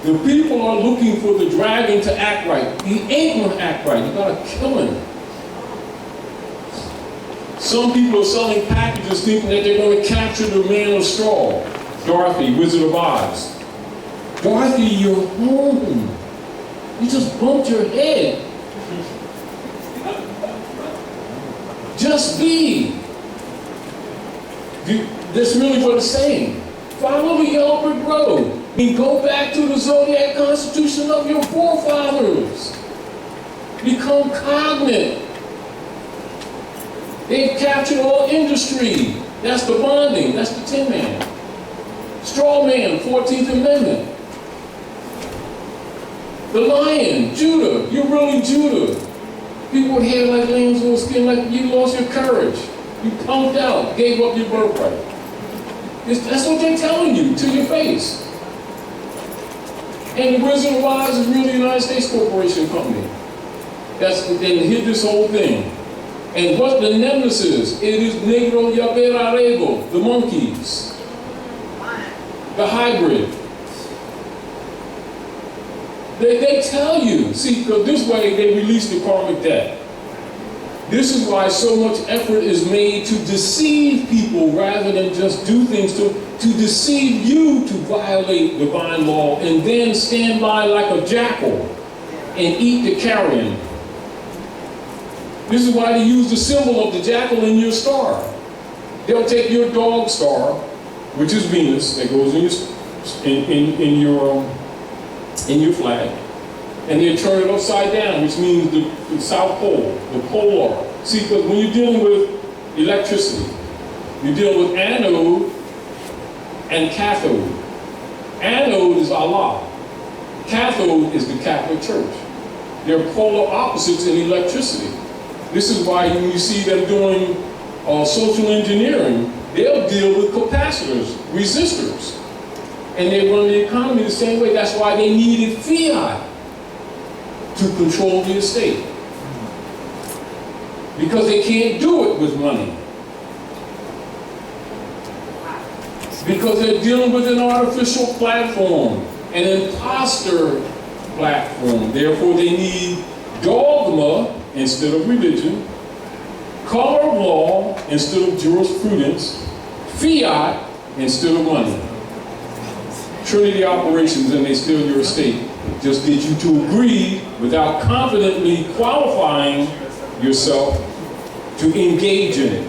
The people are looking for the dragon to act right. He ain't gonna act right. You gotta kill him. Some people are selling packages thinking that they're gonna capture the man of straw. Dorothy, Wizard of Oz. Dorothy, you're home. You just bumped your head. Just be. That's really what it's saying. Follow the yellow brick road. I mean, go back to the zodiac constitution of your forefathers. Become cognate. They've captured all industry. That's the bonding. That's the Tin Man. Straw Man, 14th Amendment. The lion, Judah. You're really Judah. People with hair like lambs with skin like you lost your courage. You punked out, gave up your birthright. That's what they're telling you to your face. And the Wizard of Oz is really a United States corporation company. They hid this whole thing. And what the nemesis is, it is Negro Yaberarego, the monkeys, the hybrid. They tell you, see, because this way they release the karmic debt. This is why so much effort is made to deceive people rather than just do things to deceive you to violate divine law and then stand by like a jackal and eat the carrion. This is why they use the symbol of the jackal in your star. They'll take your dog star, which is Venus, that goes in your flag, and they turn it upside down, which means the South Pole, the polar. See, because when you're dealing with electricity, you're dealing with anode and cathode. Anode is Allah. Cathode is the Catholic Church. They're polar opposites in electricity. This is why when you see them doing social engineering, they'll deal with capacitors, resistors. And they run the economy the same way. That's why they needed fiat to control the estate. Because they can't do it with money. Because they're dealing with an artificial platform, an imposter platform. Therefore, they need dogma instead of religion, color of law instead of jurisprudence, fiat instead of money. Trinity operations, and they steal your estate. Just get you to agree without confidently qualifying yourself to engage in it.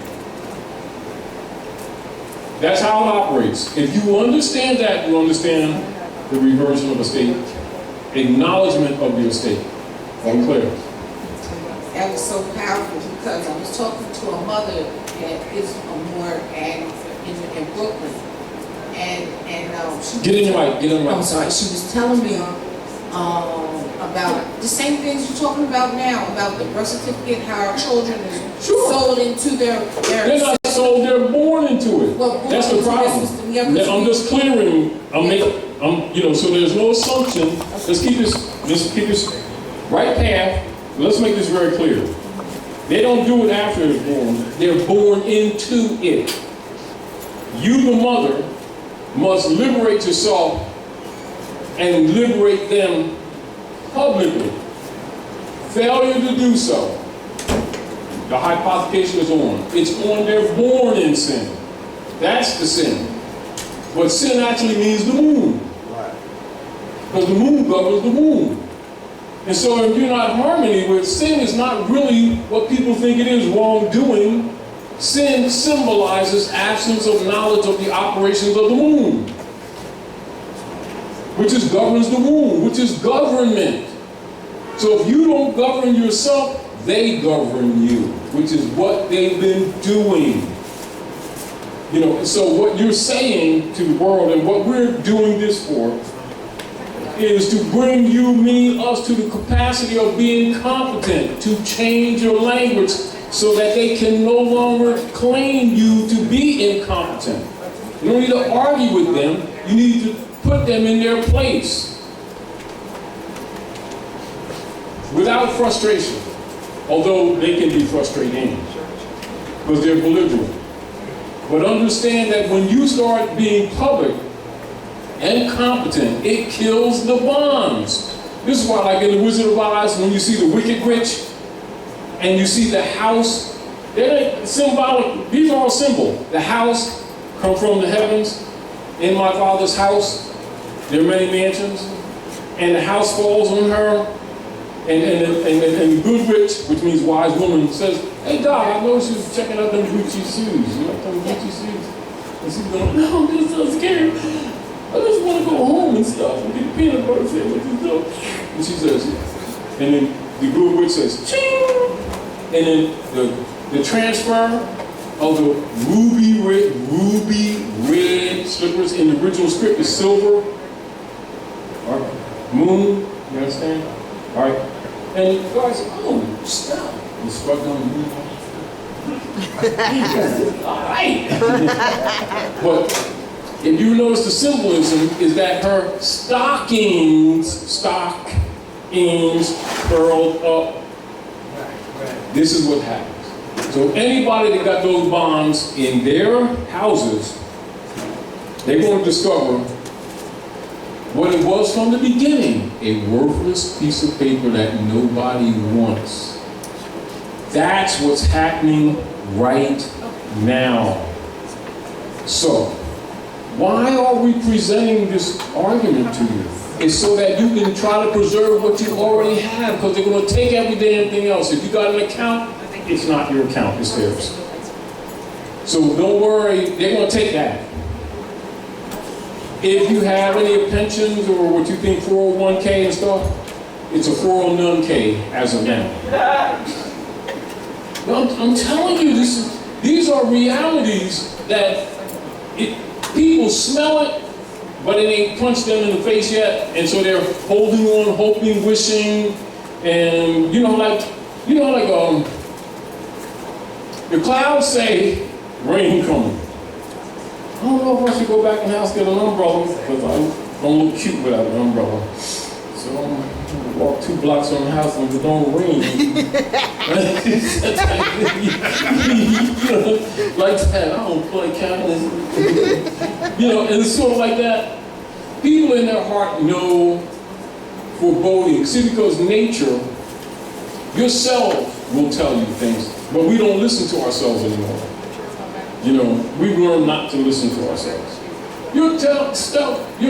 That's how it operates. If you understand that, you understand the reversion of estate, acknowledgement of the estate. Unclear. That was so powerful because I was talking to a mother that is a Moor and in Brooklyn. And she Get in the mic. I'm sorry. She was telling me about the same things you're talking about now, about the birth certificate, how our children are sold into their They're not sold, they're born into it. Well, that's the problem. I'm just clearing, so there's no assumption. Let's keep this right path. Let's make this very clear. They don't do it after they're born. They're born into it. You, the mother, must liberate yourself and liberate them publicly. Failure to do so, the hypothecation is on. It's on, they're born in sin. That's the sin. But sin actually means the womb. Because the womb governs the womb. And so if you're not in harmony with sin, is not really what people think it is, wrongdoing. Sin symbolizes absence of knowledge of the operations of the womb, which governs the womb, which is government. So if you don't govern yourself, they govern you, which is what they've been doing. So what you're saying to the world and what we're doing this for is to bring you, me, us to the capacity of being competent, to change your language so that they can no longer claim you to be incompetent. You don't need to argue with them, you need to put them in their place without frustration, although they can be frustrating because they're belligerent. But understand that when you start being public and competent, it kills the bonds. This is why, like in The Wizard of Oz, when you see the wicked witch and you see the house, they're symbolic. These are all symbol. The house come from the heavens. In my Father's house, there are many mansions, and the house falls on her. And the good witch, which means wise woman, says, "Hey, Doc, I know she was checking out them Gucci shoes. You like them Gucci shoes?" And she's going, "No, I'm just so scared. I just want to go home and stuff and get peanut butter sandwiches and stuff." And she says, and then the good witch says, "Ching!" And then the transfer of the ruby red slippers in the original script is silver, or moon. You understand? All right. And God said, "Oh, stop." You struck on the moon. All right. But if you notice, the symbolism is that her stockings curled up. This is what happens. So anybody that got those bonds in their houses, they're going to discover what it was from the beginning, a worthless piece of paper that nobody wants. That's what's happening right now. So, why are we presenting this argument to you? It's so that you can try to preserve what you already have, because they're going to take every damn thing else. If you got an account, it's not your account, it's theirs. So don't worry, they're going to take that. If you have any pensions or what you think 401k and stuff, it's a 409k as of now. I'm telling you, these are realities that people smell it, but it ain't punched them in the face yet, and so they're holding on, hoping, wishing, and the clouds say rain coming. I don't know if I should go back in the house and get an umbrella, because I don't look cute without an umbrella. So I'm gonna walk 2 blocks from the house and it don't rain. Like that. I don't play countless. And it's sort of like that. People in their heart know foreboding. See, because nature, yourself will tell you things, but we don't listen to ourselves anymore. We've learned not to listen to ourselves. Your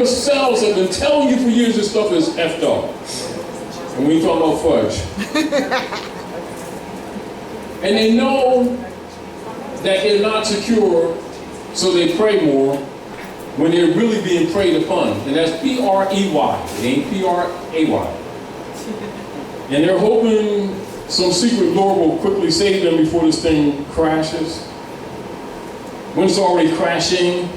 cells have been telling you for years this stuff is effed up. And we ain't talking about fudge. And they know that they're not secure, so they pray more when they're really being preyed upon. And that's P-R-E-Y. It ain't P-R-A-Y. And they're hoping some secret Lord will quickly save them before this thing crashes. When it's already crashing,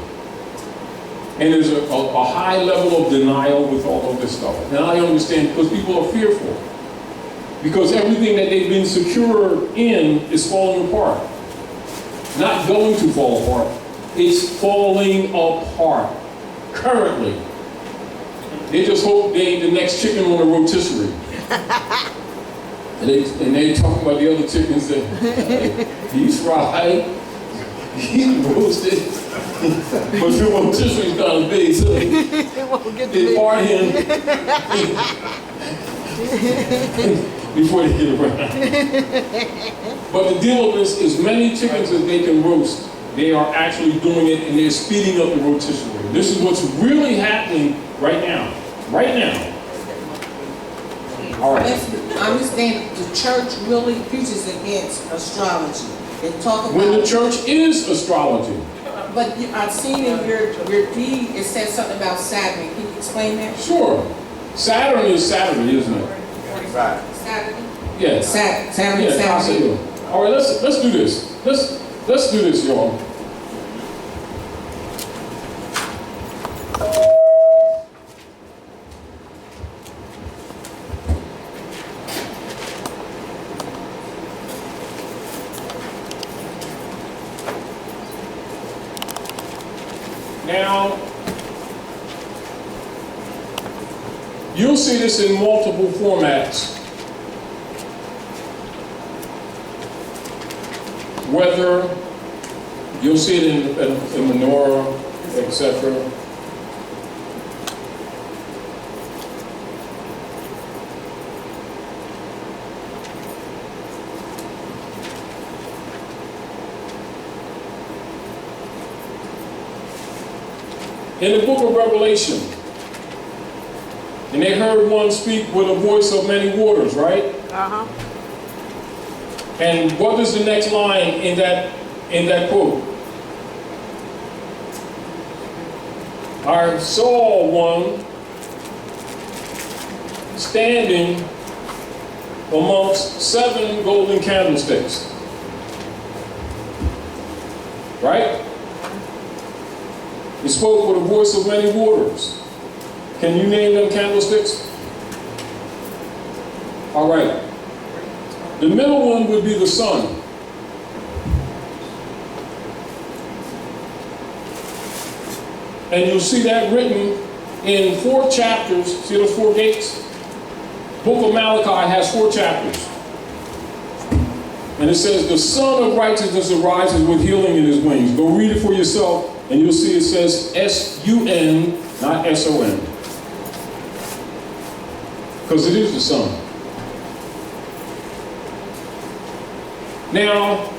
and there's a high level of denial with all of this stuff. And I understand, because people are fearful. Because everything that they've been secure in is falling apart. Not going to fall apart. It's falling apart. Currently. They just hope they ain't the next chicken on the rotisserie. And they talk about the other chickens that he's fried, he's roasted, but the rotisserie's kind of big, so they part him before they get around. But the deal with this is many chickens that they can roast, they are actually doing it and they're speeding up the rotisserie. This is what's really happening right now. Right now. All right. I understand the church really preaches against astrology. They talk about when the church is astrology. But I've seen in your deed, it says something about Saturday. Can you explain that? Sure. Saturn is Saturday, isn't it? Saturday? Yeah. Saturday. All right, let's do this. Let's do this, y'all. Now, you'll see this in multiple formats. Whether you'll see it in menorah, etc. in the book of Revelation, and they heard one speak with a voice of many waters, right? Uh-huh. And what is the next line in that quote? I saw one standing amongst 7 golden candlesticks. Right? He spoke with a voice of many waters. Can you name them candlesticks? All right. The middle one would be the sun. And you'll see that written in 4 chapters. See those 4 gates? Book of Malachi has 4 chapters. And it says, the Son of Righteousness arises with healing in his wings. Go read it for yourself, and you'll see it says S-U-N, not S-O-N. Because it is the Son. Now,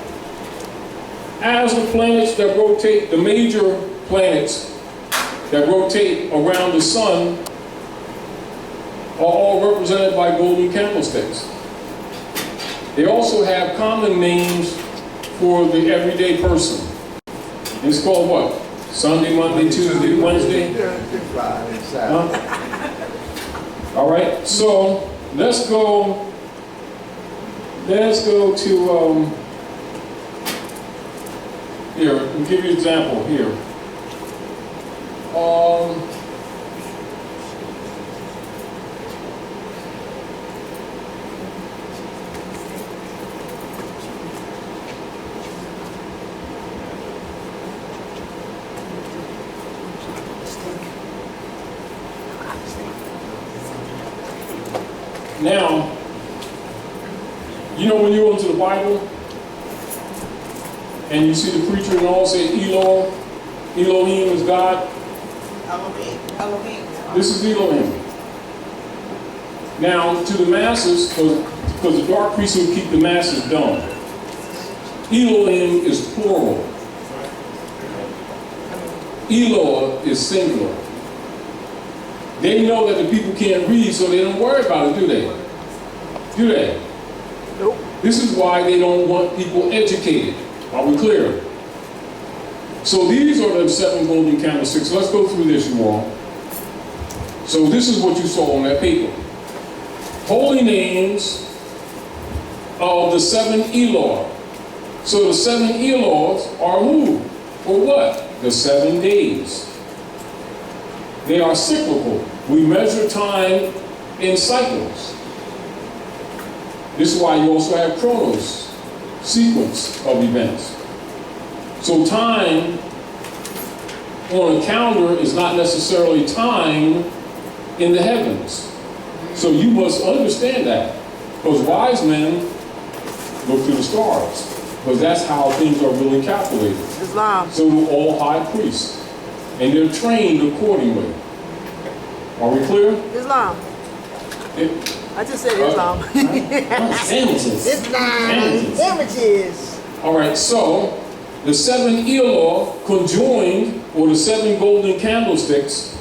as the planets that rotate, the major planets that rotate around the sun are all represented by golden candlesticks. They also have common names for the everyday person. It's called what? Sunday, Monday, Tuesday, Wednesday? Friday, Saturday. Huh? All right, so let's go to, here, I'll give you an example here. Now, you know when you go into the Bible and you see the preacher and all say Elohim is God. Elohim. This is Elohim. Now, to the masses, because the dark priesthood keep the masses dumb, Elohim is plural. Eloah is singular. They know that the people can't read, so they don't worry about it, do they? Do they? Nope. This is why they don't want people educated. Are we clear? So these are the 7 golden candlesticks. Let's go through this, you all. So this is what you saw on that paper. Holy names of the 7 Eloah. So the 7 Elohs are who? Or what? The 7 days. They are cyclical. We measure time in cycles. This is why you also have chronos, sequence of events. So time on a calendar is not necessarily time in the heavens. So you must understand that. Because wise men look to the stars. Because that's how things are really calculated. Islam. So do all high priests. And they're trained accordingly. Are we clear? Islam. I just said Islam. Sandwiches. Islam. Sandwiches. All right, so the 7 Eloah conjoined, or the 7 golden candlesticks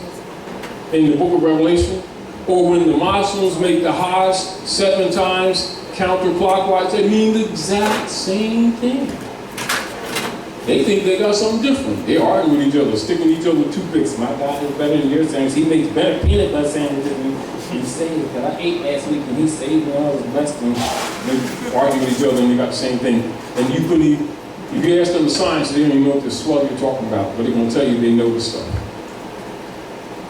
in the book of Revelation, or when the Muslims make the Hajj 7 times counterclockwise, they mean the exact same thing. They think they got something different. They argue with each other, sticking each other with toothpicks. My God is better than your sandwich. He makes better peanut butter sandwiches than he saved. Because I ate last week and he saved when I was blessed. And they argue with each other and they got the same thing. And you believe, if you ask them the science, they don't even know what this swell you're talking about. But they're going to tell you they know this stuff.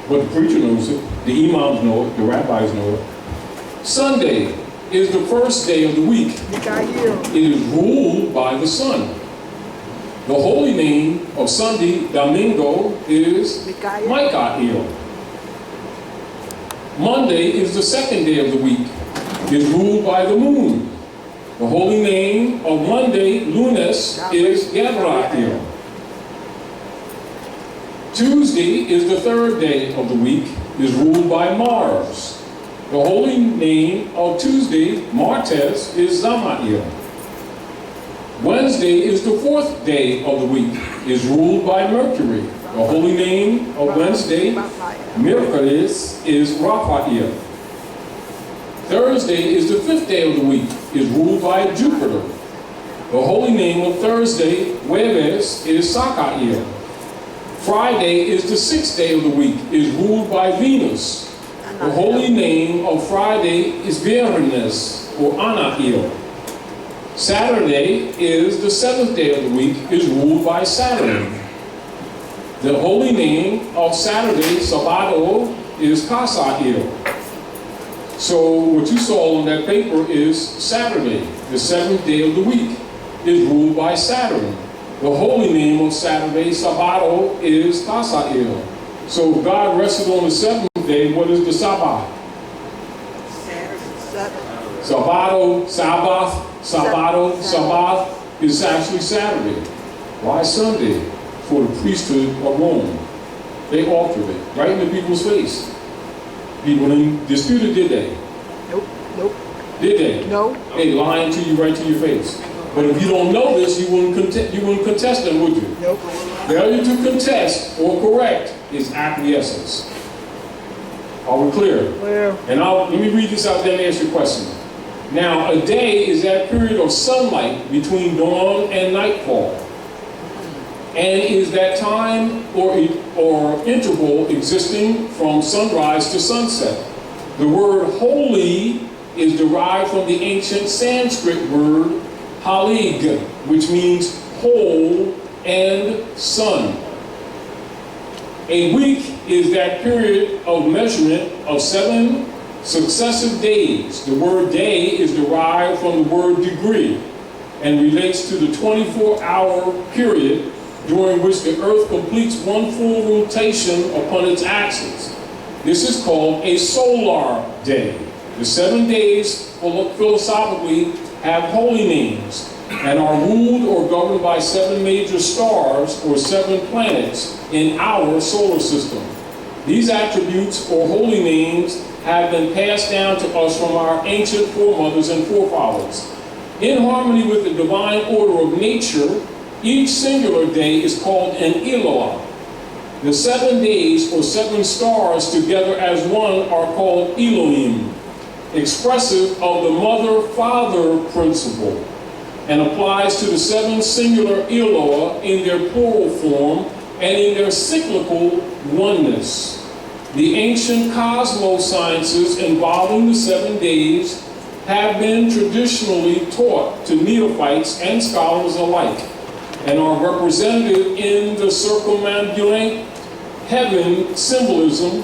But the preacher knows it. The imams know it. The rabbis know it. Sunday is the first day of the week. It is ruled by the sun. The holy name of Sunday, Domingo, is Michael. Monday is the second day of the week. Is ruled by the moon. The holy name of Monday, Lunes, is Gabriel. Tuesday is the third day of the week. Is ruled by Mars. The holy name of Tuesday, Martes, is Zamael. Wednesday is the fourth day of the week, is ruled by Mercury. The holy name of Wednesday, Mercredi, is Raphael. Thursday is the 5th day of the week, is ruled by Jupiter. The holy name of Thursday, Jueves, is Sacael. Friday is the 6th day of the week, is ruled by Venus. The holy name of Friday is Viernes, or Anael. Saturday is the 7th day of the week, is ruled by Saturn. The holy name of Saturday, Sabado, is Casael. So what you saw on that paper is Saturday, the 7th day of the week, is ruled by Saturn. The holy name of Saturday, Sabado, is Casael. So if God rested on the 7th day, what is the Sabbath? Sabado, Sabbath is actually Saturday. Why Sunday? For the priesthood of Rome. They altered it right in the people's face. People didn't dispute it, did they? Nope. Did they? No. They lying to you right to your face. But if you don't know this, you wouldn't contest them, would you? Nope. Failure to contest or correct is acquiescence. Are we clear? Clear. And let me read this out there and ask you a question. Now, a day is that period of sunlight between dawn and nightfall, and is that time or interval existing from sunrise to sunset. The word holy is derived from the ancient Sanskrit word halig, which means whole and sun. A week is that period of measurement of 7 successive days. The word day is derived from the word degree and relates to the 24-hour period during which the earth completes one full rotation upon its axis. This is called a solar day. The 7 days philosophically have holy names and are ruled or governed by 7 major stars or 7 planets in our solar system. These attributes or holy names have been passed down to us from our ancient foremothers and forefathers. In harmony with the divine order of nature, each singular day is called an Eloah. The 7 days or 7 stars together as one are called Elohim, expressive of the mother-father principle, and applies to the 7 singular Eloah in their plural form and in their cyclical oneness. The ancient cosmos sciences involving the 7 days have been traditionally taught to neophytes and scholars alike, and are represented in the circumambulate heaven symbolism,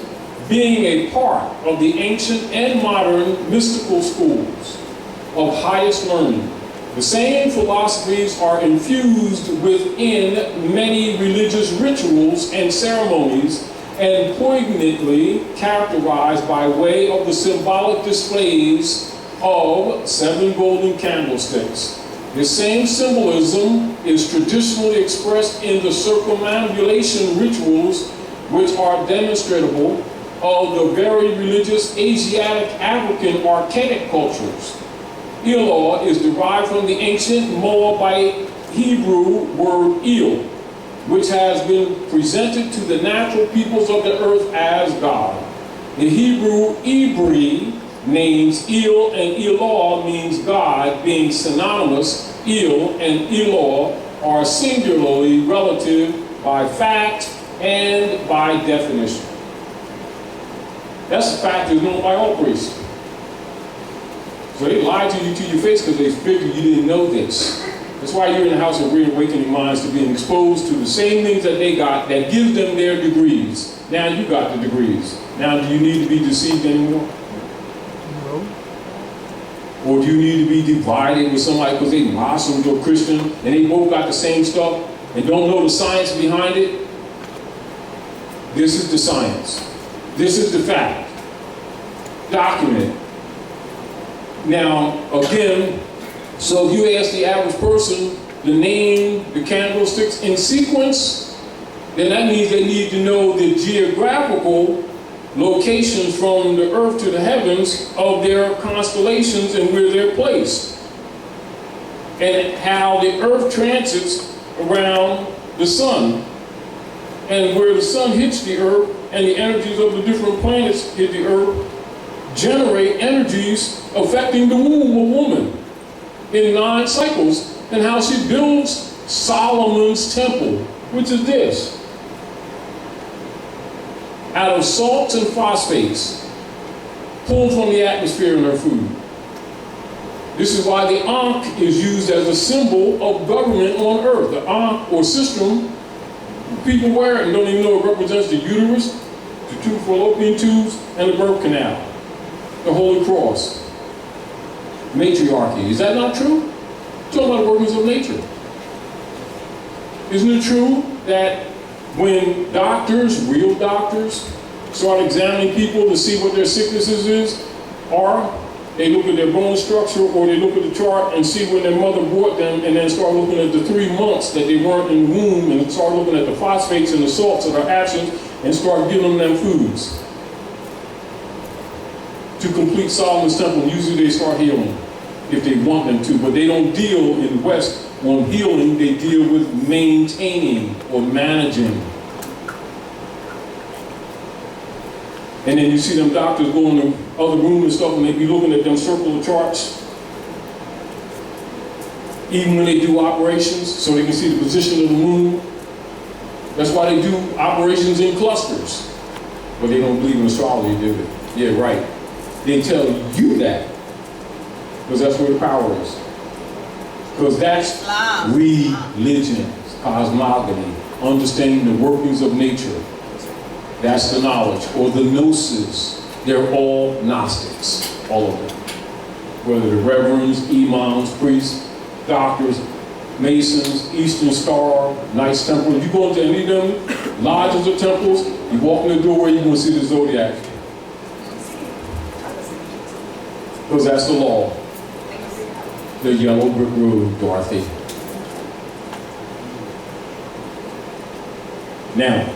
being a part of the ancient and modern mystical schools of highest learning. The same philosophies are infused within many religious rituals and ceremonies, and poignantly characterized by way of the symbolic displays of 7 golden candlesticks. The same symbolism is traditionally expressed in the circumambulation rituals, which are demonstrable of the very religious Asiatic African archaic cultures. Eloah is derived from the ancient Moabite Hebrew word El, which has been presented to the natural peoples of the earth as God. The Hebrew Ibri names El and Eloah means God, being synonymous. El and Eloah are singularly relative by fact and by definition. That's a fact that's known by all priests. So they lied to you to your face because they figured you didn't know this. That's why you're in the house of reawakening minds, to being exposed to the same things that they got that gives them their degrees. Now you got the degrees. Now do you need to be deceived anymore? No. Or do you need to be divided with somebody because they Muslims or Christian and they both got the same stuff and don't know the science behind it? This is the science. This is the fact. Document. Now, again, so if you ask the average person to name the candlesticks in sequence, then that means they need to know the geographical locations from the earth to the heavens of their constellations and where they're placed, and how the earth transits around the sun, and where the sun hits the earth and the energies of the different planets hit the earth generate energies affecting the womb of woman in 9 cycles, and how she builds Solomon's temple, which is this. Out of salts and phosphates pulled from the atmosphere in her food. This is why the Ankh is used as a symbol of government on earth. The Ankh, or sistrum, people wear it and don't even know it represents the uterus, the 2 fallopian tubes, and the birth canal. The Holy Cross. Matriarchy. Is that not true? Talking about the workings of nature. Isn't it true that when doctors, real doctors, start examining people to see what their sicknesses are, they look at their bone structure, or they look at the chart and see when their mother brought them, and then start looking at the 3 months that they weren't in the womb, and start looking at the phosphates and the salts that are absent, and start giving them foods to complete Solomon's temple. Usually they start healing if they want them to, but they don't deal in the West on healing, they deal with maintaining or managing. And then you see them doctors go in the other room and stuff, and they be looking at them circular charts, even when they do operations, so they can see the position of the moon. That's why they do operations in clusters. But they don't believe in astrology, do they? Yeah, right. They tell you that, because that's where the power is. Because that's religion, cosmogony, understanding the workings of nature. That's the knowledge, or the gnosis. They're all Gnostics, all of them. Whether the reverends, imams, priests, doctors, masons, Eastern Star, Knights Temple. If you go into any of them lodges or temples, you walk in the doorway, you're going to see the zodiac. Because that's the law. The yellow brick road, Dorothy. Now,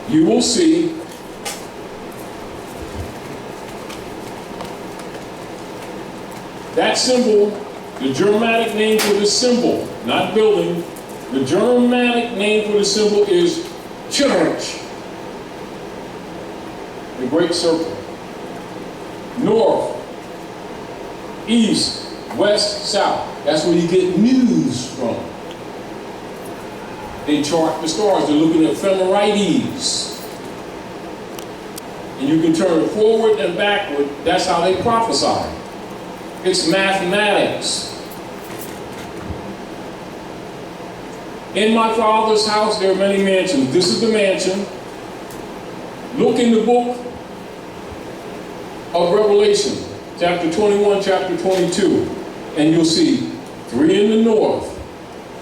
you will see that symbol, the Germanic name for this symbol, not building, the Germanic name for the symbol is church, the great circle. North, east, west, south. That's where you get news from. They chart the stars. They're looking at ephemerides. And you can turn forward and backward. That's how they prophesy. It's mathematics. In my Father's house there are many mansions. This is the mansion. Look in the book of Revelation, chapter 21, chapter 22, and you'll see 3 in the north,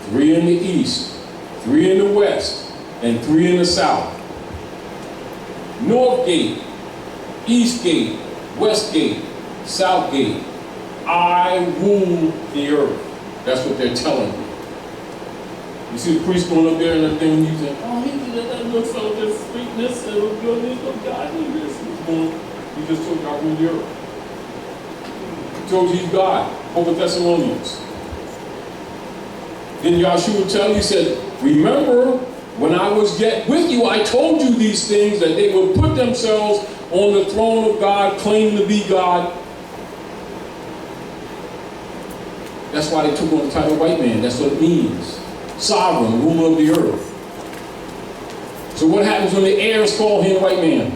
3 in the east, 3 in the west, and 3 in the south. North gate, east gate, west gate, south gate. I rule the earth. That's what they're telling you. You see the priest going up there and that thing, and you say, oh, he did that little fellow, this sweetness, and goodness of God, he just told you I rule the earth. He told you he's God, over Thessalonians. Then Yahshua tell you, he said, remember, when I was yet with you, I told you these things, that they would put themselves on the throne of God, claiming to be God. That's why they took on the title white man. That's what it means. Sovereign, ruler of the earth. So what happens when the heirs call him white man?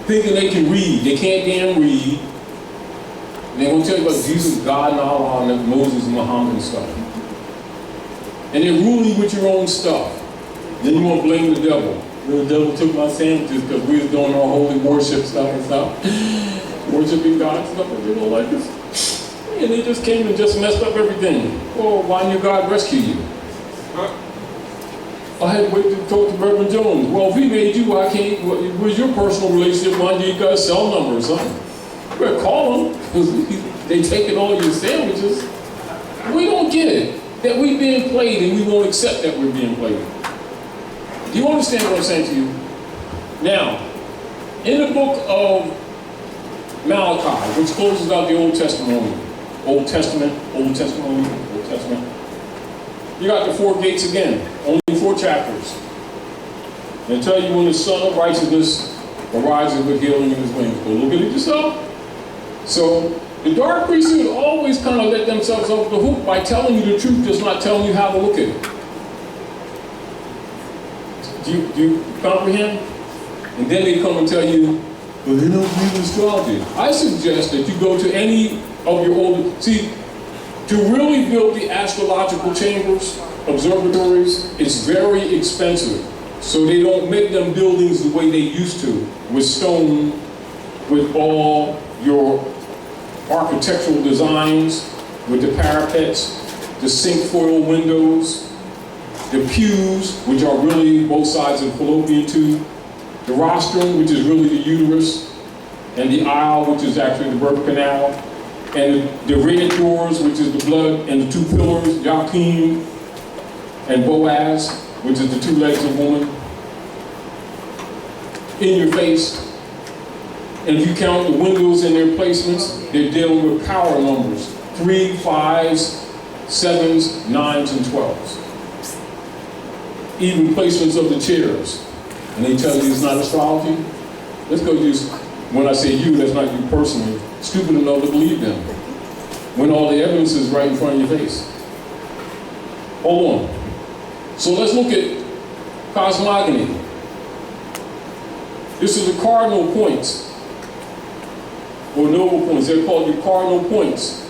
Thinking they can read. They can't damn read. And they're going to tell you about Jesus, God, and Allah, and Moses, and Muhammad, and stuff. And they're ruling with your own stuff. Then you want to blame the devil. The devil took my sandwiches because we was doing our holy worship stuff and stuff. Worshiping God and stuff, and they don't like us. And they just came and just messed up everything. Oh, why didn't your God rescue you? I had to wait to talk to Reverend Jones. Well, if he made you, why can't, where's your personal relationship? Why do you got a cell number or something? You better call them, because they taking all your sandwiches. We don't get it, that we're being played, and we won't accept that we're being played. Do you understand what I'm saying to you? Now, in the book of Malachi, which closes out the Old Testament, You got the 4 gates again, only 4 chapters. And tell you when the Son of Righteousness arises with healing in his wings. Go look at it yourself. So the dark priesthood always kind of let themselves off the hook by telling you the truth, just not telling you how to look at it. Do you comprehend? And then they come and tell you, well, they don't believe in astrology. I suggest that you go to any of your older, see, to really build the astrological chambers, observatories, it's very expensive. So they don't make them buildings the way they used to, with stone, with all your architectural designs, with the parapets, the cinquefoil windows, the pews, which are really both sides of the fallopian tube, the rostrum, which is really the uterus, and the aisle, which is actually the birth canal, and the red doors, which is the blood, and the 2 pillars, Joachim and Boaz, which is the 2 legs of woman, in your face. And if you count the windows and their placements, they're dealing with power numbers, 3, 5s, 7s, 9s, and 12s. Even placements of the chairs. And they tell you it's not astrology. Let's go use, when I say you, that's not you personally, stupid enough to believe them, when all the evidence is right in front of your face. Hold on. So let's look at cosmogony. This is the cardinal points, or noble points. They're called your cardinal points.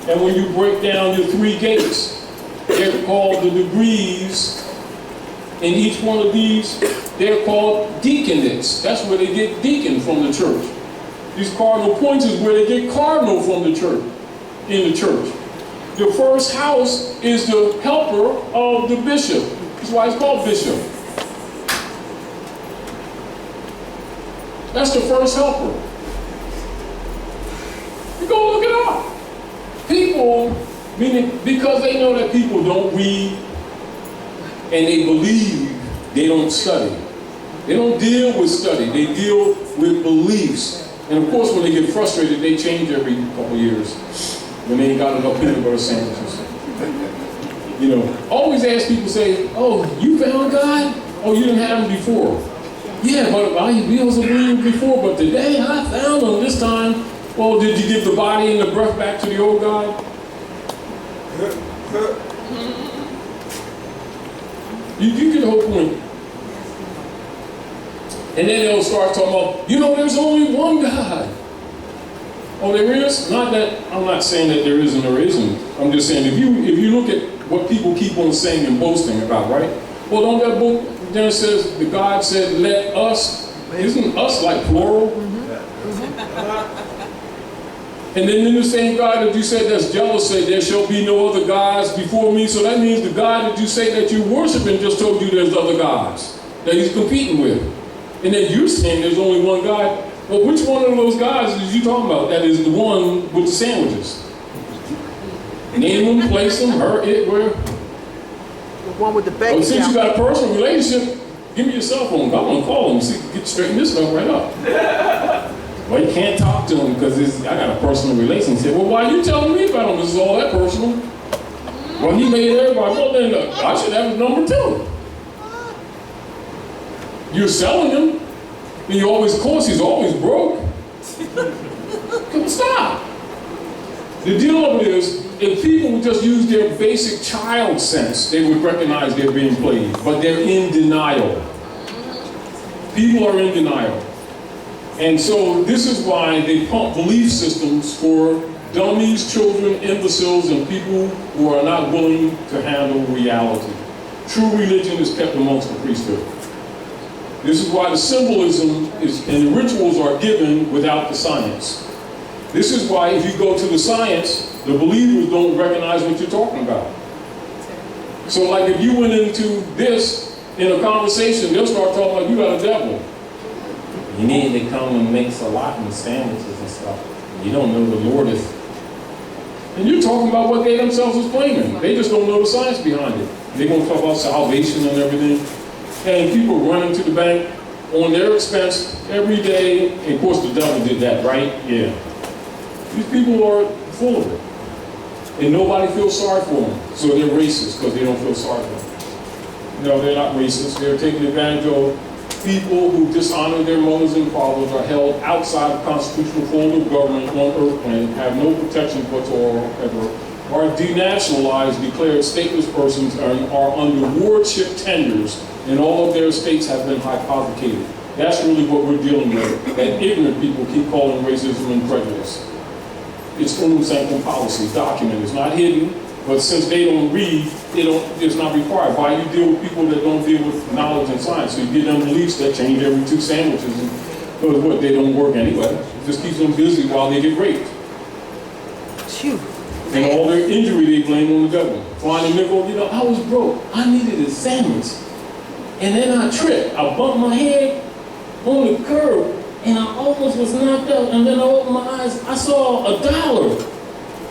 And when you break down your 3 gates, they're called the degrees. In each one of these, they're called deaconates. That's where they get deacon from the church. These cardinal points is where they get cardinal from the church, in the church. The first house is the helper of the bishop. That's why it's called bishop. That's the first helper. You go look it up. People, meaning because they know that people don't read and they believe, they don't study. They don't deal with study, they deal with beliefs. And of course, when they get frustrated, they change every couple years. When they ain't got enough peanut butter sandwiches. You know, always ask people, say, oh, you found God? Oh, you didn't have him before. Yeah, but I was a believer before, but today I found him this time. Well, did you give the body and the breath back to the old God? You get the whole point. And then they'll start talking about, you know, there's only one God. Oh, there is? Not that, I'm not saying that there isn't or isn't. I'm just saying if you look at what people keep on saying and boasting about, right? Well, don't that book, then it says, the God said, let us, isn't us like plural? And then in the same God that you said that's jealous said, there shall be no other gods before me. So that means the God that you say that you worshiping just told you there's other gods that he's competing with. And then you're saying there's only one God. Well, which one of those gods is you talking about? That is the one with the sandwiches. Name them, place them, her, it, where. The one with the bacon. Oh, since you got a personal relationship, give me your cell phone. I want to call him, see, get straighten this stuff right up. Well, you can't talk to him because I got a personal relationship. Well, why are you telling me about him? This is all that personal. Well, he made everybody. Well, then I should have his number too. You're selling him. And you always, of course, he's always broke. Come stop. The deal of it is, if people would just use their basic child sense, they would recognize they're being played. But they're in denial. People are in denial. And so this is why they pump belief systems for dummies, children, imbeciles, and people who are not willing to handle reality. True religion is kept amongst the priesthood. This is why the symbolism is, and the rituals are given without the science. This is why if you go to the science, the believers don't recognize what you're talking about. So like if you went into this in a conversation, they'll start talking like you got a devil. You need to come and make salatin sandwiches and stuff. You don't know the Lord is. And you're talking about what they themselves is claiming. They just don't know the science behind it. They're going to talk about salvation and everything. And people running to the bank on their expense every day. And of course the devil did that, right? Yeah. These people are full of it. And nobody feels sorry for them. So they're racist because they don't feel sorry for them. No, they're not racist. They're taking advantage of people who dishonor their mothers and fathers, are held outside of constitutional form of government on earth plane, have no protection whatsoever, are denationalized, declared stateless persons, and are under wardship tenures, and all of their estates have been hypothecated. That's really what we're dealing with, that ignorant people keep calling racism and prejudice. It's unsanctioned policy, documented, it's not hidden, but since they don't read, it's not required. Why you deal with people that don't deal with knowledge and science? So you give them beliefs that change every 2 sandwiches, because what, they don't work anyway. It just keeps them busy while they get raped. Phew. And all their injury they blame on the government. Find a nickel, I was broke, I needed a sandwich. And then I tripped, I bumped my head on the curb, and I almost was knocked out, and then I opened my eyes, I saw $1.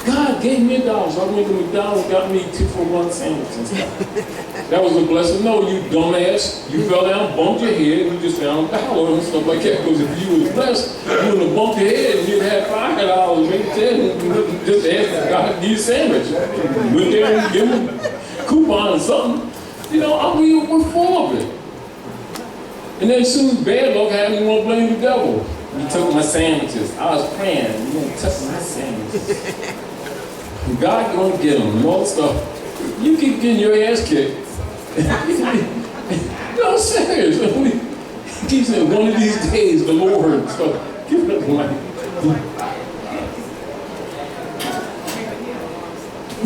God gave me $1, so I went to McDonald's, got me 2-for-1 sandwich and stuff. That was a blessing. No, you dumbass, you fell down, bumped your head, and you just found $1 and stuff like that, because if you was blessed, you would have bumped your head, and you'd have $5, maybe 10, and just ask God to give you a sandwich. Went there and give him a coupon or something. We're full of it. And then as soon as bad luck happened, you want to blame the devil. You took my sandwiches. I was praying, you don't touch my sandwiches. God gonna get them and all that stuff. You keep getting your ass kicked. No, serious. Keep saying one of these days the Lord. So give it life.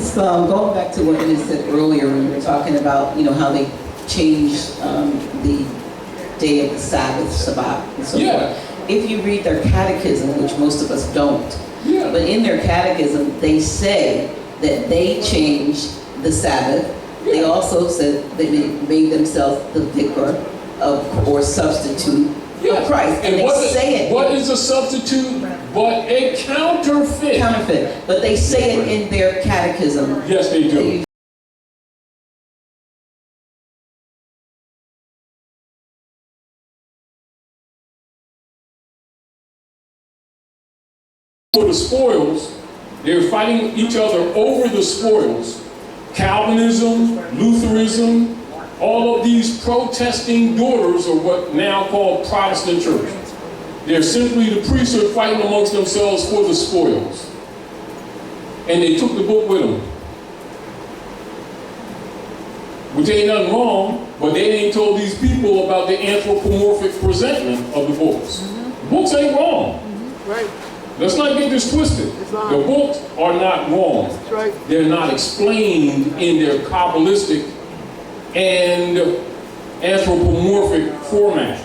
So going back to what you said earlier, when we were talking about, how they changed the day of the Sabbath, Shabbat, and so forth. If you read their catechism, which most of us don't, but in their catechism, they say that they changed the Sabbath. They also said that they made themselves the vicar or substitute of Christ. And they say it. What is a substitute but a counterfeit? Counterfeit. But they say it in their catechism. Yes, they do. For the spoils, they're fighting each other over the spoils. Calvinism, Lutheranism, all of these protesting daughters are what now called Protestant church. They're simply the priesthood fighting amongst themselves for the spoils. And they took the book with them. Which ain't nothing wrong, but they ain't told these people about the anthropomorphic presentment of the books. Books ain't wrong. Right. Let's not get this twisted. The books are not wrong. That's right. They're not explained in their Kabbalistic and anthropomorphic format.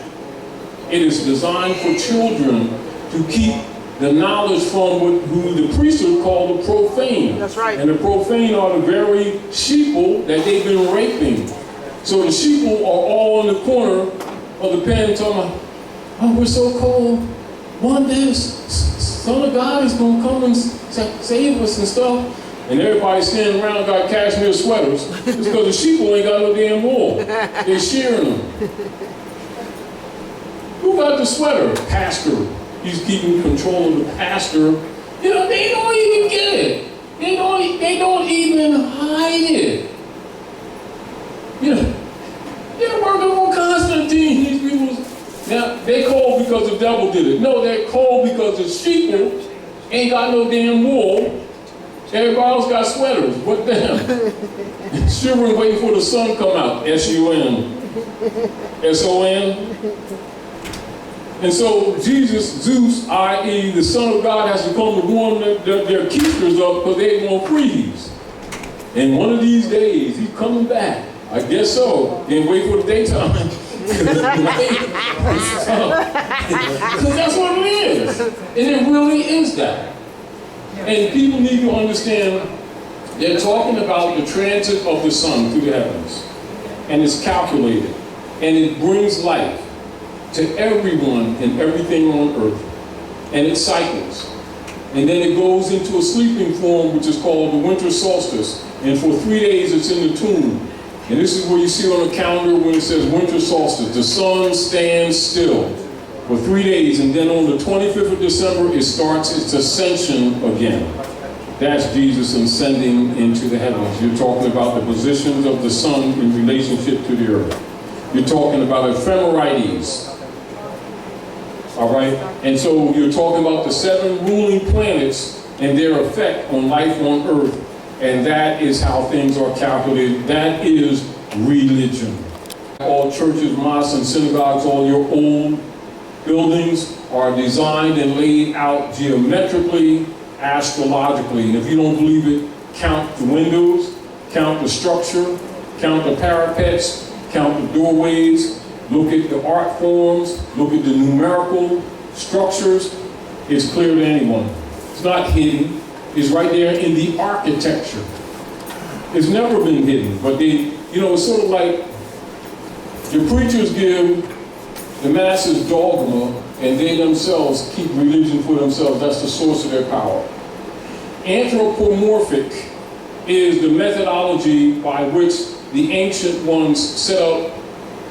It is designed for children to keep the knowledge from who the priesthood called the profane. That's right. And the profane are the very sheeple that they've been raping. So the sheeple are all in the corner of the pen talking about, oh, we're so cold. One day the Son of God is going to come and save us and stuff. And everybody's standing around got cashmere sweaters. It's because the sheeple ain't got no damn wool. They're shearing them. Who got the sweater? Pastor. He's keeping control of the pastor. They don't even get it. They don't even hide it. They're working on Constantine. These people, now they cold because the devil did it. No, they're cold because the sheeple ain't got no damn wool. Everybody else got sweaters. What them? Shivering, waiting for the sun to come out. S-U-N. S-O-N. And so Jesus, Zeus, i.e. the Son of God, has to come to warm their keisters up because they won't freeze. And one of these days, he's coming back. I guess so. Can't wait for the daytime. Because that's what it is. And it really is that. And people need to understand, they're talking about the transit of the sun through the heavens. And it's calculated. And it brings life to everyone and everything on earth. And it cycles. And then it goes into a sleeping form, which is called the winter solstice. And for 3 days, it's in the tomb. And this is where you see on the calendar when it says winter solstice. The sun stands still for 3 days. And then on the 25th of December, it starts its ascension again. That's Jesus ascending into the heavens. You're talking about the positions of the sun in relationship to the earth. You're talking about ephemerides. All right? And so you're talking about the 7 ruling planets and their effect on life on earth. And that is how things are calculated. That is religion. All churches, mosques, and synagogues, all your old buildings are designed and laid out geometrically, astrologically. And if you don't believe it, count the windows, count the structure, count the parapets, count the doorways, look at the art forms, look at the numerical structures. It's clear to anyone. It's not hidden. It's right there in the architecture. It's never been hidden, but it's sort of like the preachers give the masses dogma and they themselves keep religion for themselves. That's the source of their power. Anthropomorphic is the methodology by which the ancient ones set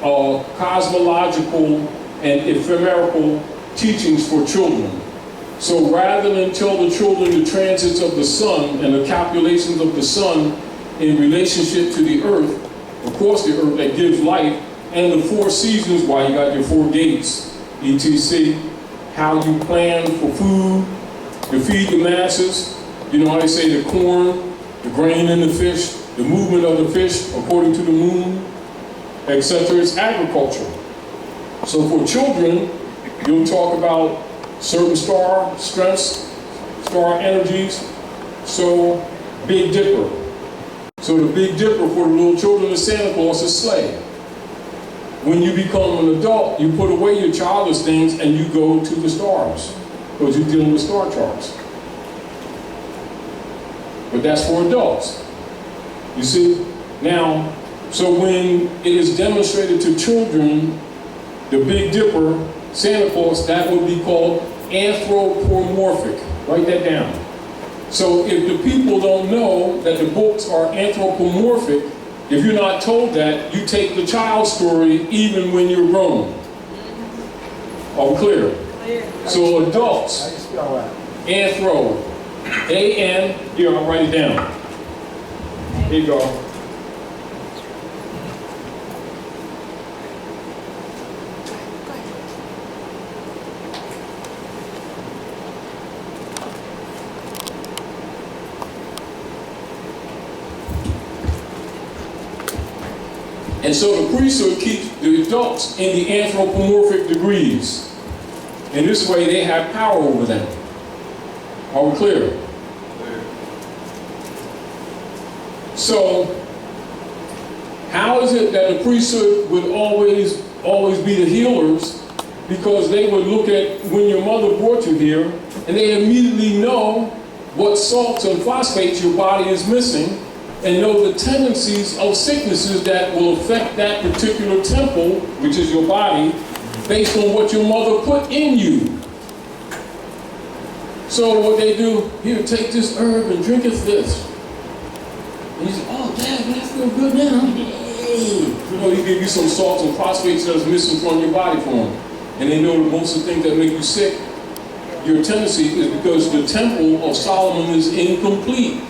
up cosmological and ephemeral teachings for children. So rather than tell the children the transits of the sun and the calculations of the sun in relationship to the earth, of course the earth that gives life, and the 4 seasons, why you got your 4 gates, etc., how you plan for food, to feed the masses, how they say the corn, the grain and the fish, the movement of the fish according to the moon, etc. It's agriculture. So for children, you'll talk about certain star strengths, star energies. So Big Dipper. So the Big Dipper for the little children is Santa Claus's sleigh. When you become an adult, you put away your childish things and you go to the stars, because you're dealing with star charts. But that's for adults. You see? Now, so when it is demonstrated to children, the Big Dipper, Santa Claus, that would be called anthropomorphic. Write that down. So if the people don't know that the books are anthropomorphic, if you're not told that, you take the child story even when you're grown. All clear? So adults, How you spell that? anthro, A-N, here, I'll write it down. Here you go. And so the priesthood keeps the adults in the anthropomorphic degrees. In this way, they have power over them. Are we clear? So, how is it that the priesthood would always be the healers? Because they would look at when your mother brought you here, and they immediately know what salts and phosphates your body is missing, and know the tendencies of sicknesses that will affect that particular temple, which is your body, based on what your mother put in you. So what they do, here, take this herb and drink it this. And you say, oh, Dad, I feel good now. He give you some salts and phosphates that's missing from your body for them. And they know that most of the things that make you sick, your tendency is because the temple of Solomon is incomplete.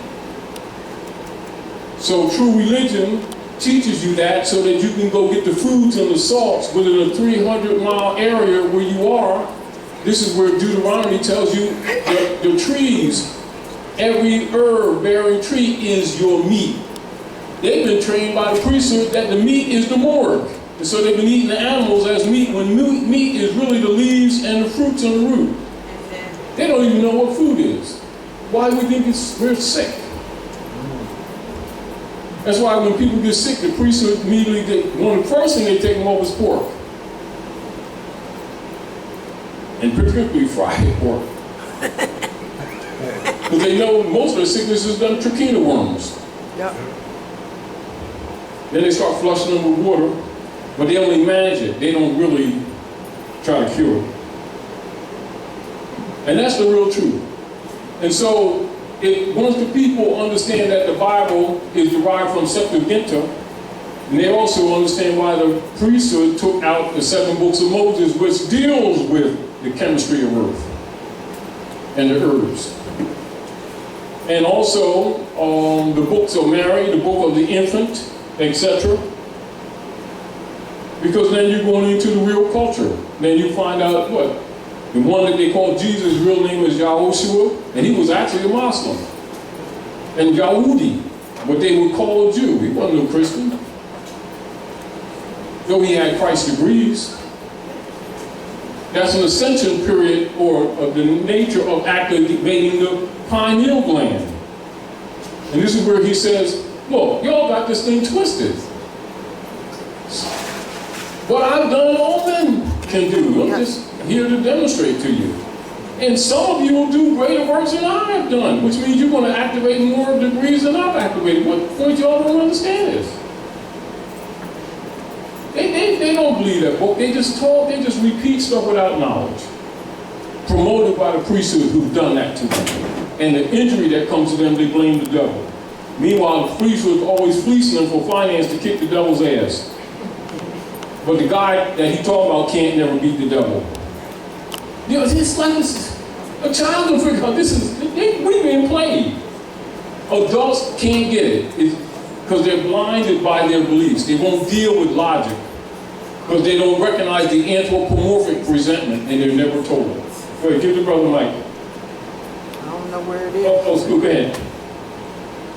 So true religion teaches you that so that you can go get the foods and the salts within a 300-mile area where you are. This is where Deuteronomy tells you that the trees, every herb-bearing tree is your meat. They've been trained by the priesthood that the meat is the morgue. And so they've been eating the animals as meat when meat is really the leaves and the fruits and the root. They don't even know what food is. Why we think we're sick? That's why when people get sick, the priesthood immediately, one of the first things they take them over is pork. And particularly fried pork. Because they know most of the sickness is done trichina worms. Yep. Then they start flushing them with water, but they only manage it. They don't really try to cure it. And that's the real truth. And so, once the people understand that the Bible is derived from Septuaginta, and they also understand why the priesthood took out the 7 books of Moses, which deals with the chemistry of earth and the herbs. And also the books of Mary, the book of the infant, etc. Because then you're going into the real culture. Then you find out what? The one that they call Jesus' real name is Yahushua, and he was actually a Muslim. And Yahudi, what they would call a Jew. He wasn't no Christian. Though he had Christ degrees. That's an ascension period, or of the nature of activating the pineal gland. And this is where he says, look, y'all got this thing twisted. What I've done, all men can do. I'm just here to demonstrate to you. And some of you will do greater works than I have done, which means you're going to activate more degrees than I've activated. What y'all don't understand is, they don't believe that book. They just talk, they just repeat stuff without knowledge. Promoted by the priesthood who've done that to them. And the injury that comes to them, they blame the devil. Meanwhile, the priesthood is always fleecing them for finance to kick the devil's ass. But the guy that he talking about can't never beat the devil. You know, it's like this, a child can figure out we're being played. Adults can't get it because they're blinded by their beliefs. They won't deal with logic because they don't recognize the anthropomorphic resentment and they're never told it. Go ahead, give the brother mic. I don't know where it is. Oh, go ahead.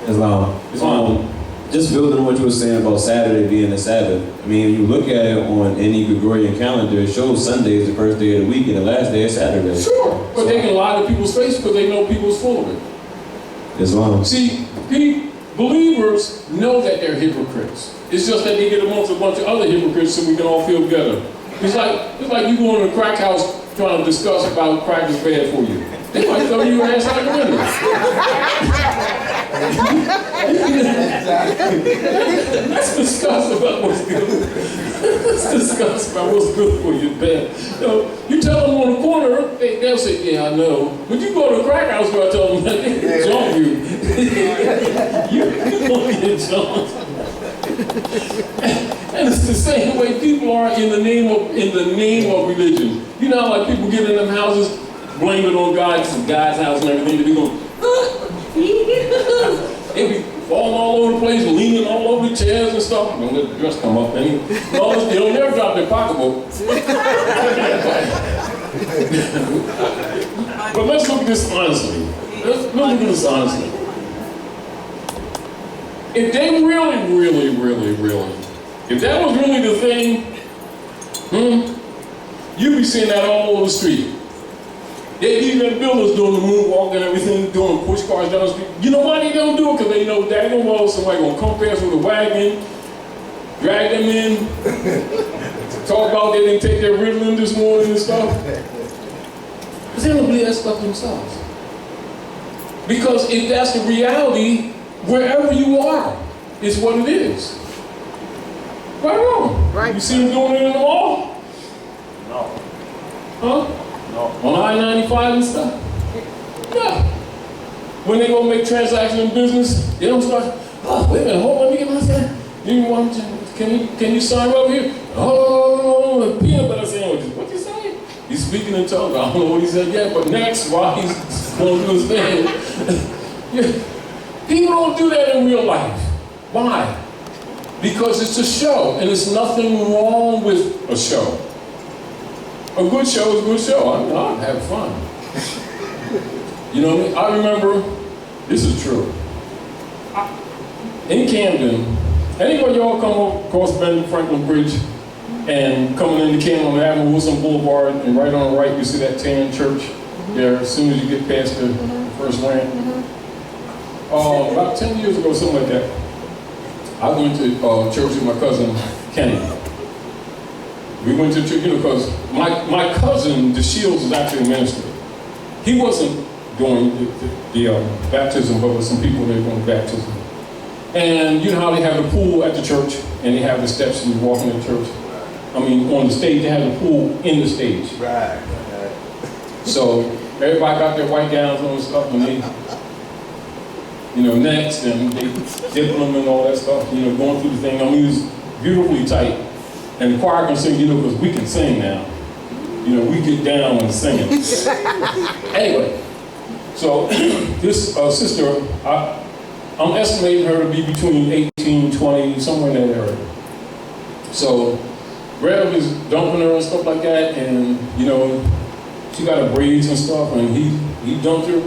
Islam. Just building on what you were saying about Saturday being the Sabbath. I mean, if you look at it on any Gregorian calendar, it shows Sunday is the first day of the week and the last day is Saturday. Sure, but they can lie to people's face because they know people's full of it. Islam. See, believers know that they're hypocrites. It's just that they get amongst a bunch of other hypocrites so we can all feel together. It's like you going to a crack house trying to discuss about crack is bad for you. They might throw your ass out the window. Let's discuss about what's good. Let's discuss about what's good for you, bad. You tell them on the corner, they'll say, yeah, I know. But you go to a crack house where I tell them, they jump you. You're going to get jumped. And it's the same way people are in the name of religion. You know how like people get in them houses, blame it on God, it's God's house and everything, they be going, they be falling all over the place, leaning all over the chairs and stuff. Don't let the dress come up. They don't never drop their pocketbook. But let's look at this honestly. Let's look at this honestly. If they really, if that was really the thing, you'd be seeing that all over the street. They even builders doing the moonwalk and everything, doing push cars down the street. You know why they don't do it? Because they know daggone well somebody gonna come past with a wagon, drag them in, talk about they didn't take their Ritalin this morning and stuff. But they don't believe that stuff themselves. Because if that's the reality, wherever you are, is what it is. Right or wrong? Right. You see them doing it in the mall? No. Huh? No. On I-95 and stuff? Yeah. When they go make transactions in business, they don't start, oh, wait a minute, hold on, let me get my sign. Can you sign over here? Oh, peanut butter sandwiches. What you say? He's speaking in tongues. I don't know what he said yet, but next, while he's going through his thing. Yeah. People don't do that in real life. Why? Because it's a show, and there's nothing wrong with a show. A good show is a good show. I'm having fun. You know what I mean? I remember, this is true. In Camden, anybody y'all come across Ben Franklin Bridge and coming into Camden Avenue, Wilson Boulevard, and right on the right you see that tan church there as soon as you get past the first ramp. About 10 years ago, something like that, I went to church with my cousin, Kenny. We went to church, because my cousin, the Shields, is actually a minister. He wasn't doing the baptism, but with some people that were doing baptism. And you know how they have the pool at the church, and they have the steps and you walk into the church? I mean, on the stage, they have the pool in the stage. Right. So everybody got their white gowns on and stuff, and they, next, and they dipping them and all that stuff, going through the thing. I mean, it was beautifully tight. And the choir can sing, because we can sing now. We get down and sing. Anyway, So this sister, I'm estimating her to be between 18, 20, somewhere in that area. So Rev is dumping her and stuff like that, and you know, she got her braids and stuff, and he dumped her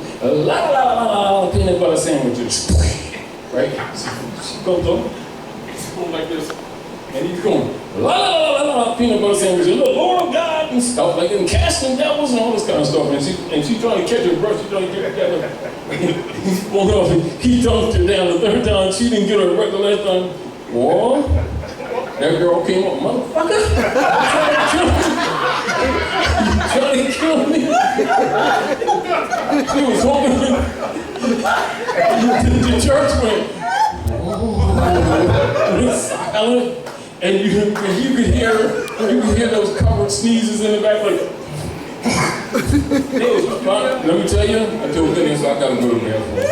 peanut butter sandwiches, right? She goes up, she's going like this, and he's going peanut butter sandwiches, the Lord of God and stuff like that, and casting devils and all this kind of stuff, and she's trying to catch her breath, she's trying to get that. He's going up, and he dumped her down the third time. She didn't get her breath the last time. Whoa. That girl came up, motherfucker. You trying to kill me? She was hoping the church went, silent, and you could hear those covered sneezes in the back, like. Let me tell you, I told Dennis I gotta go to the bathroom.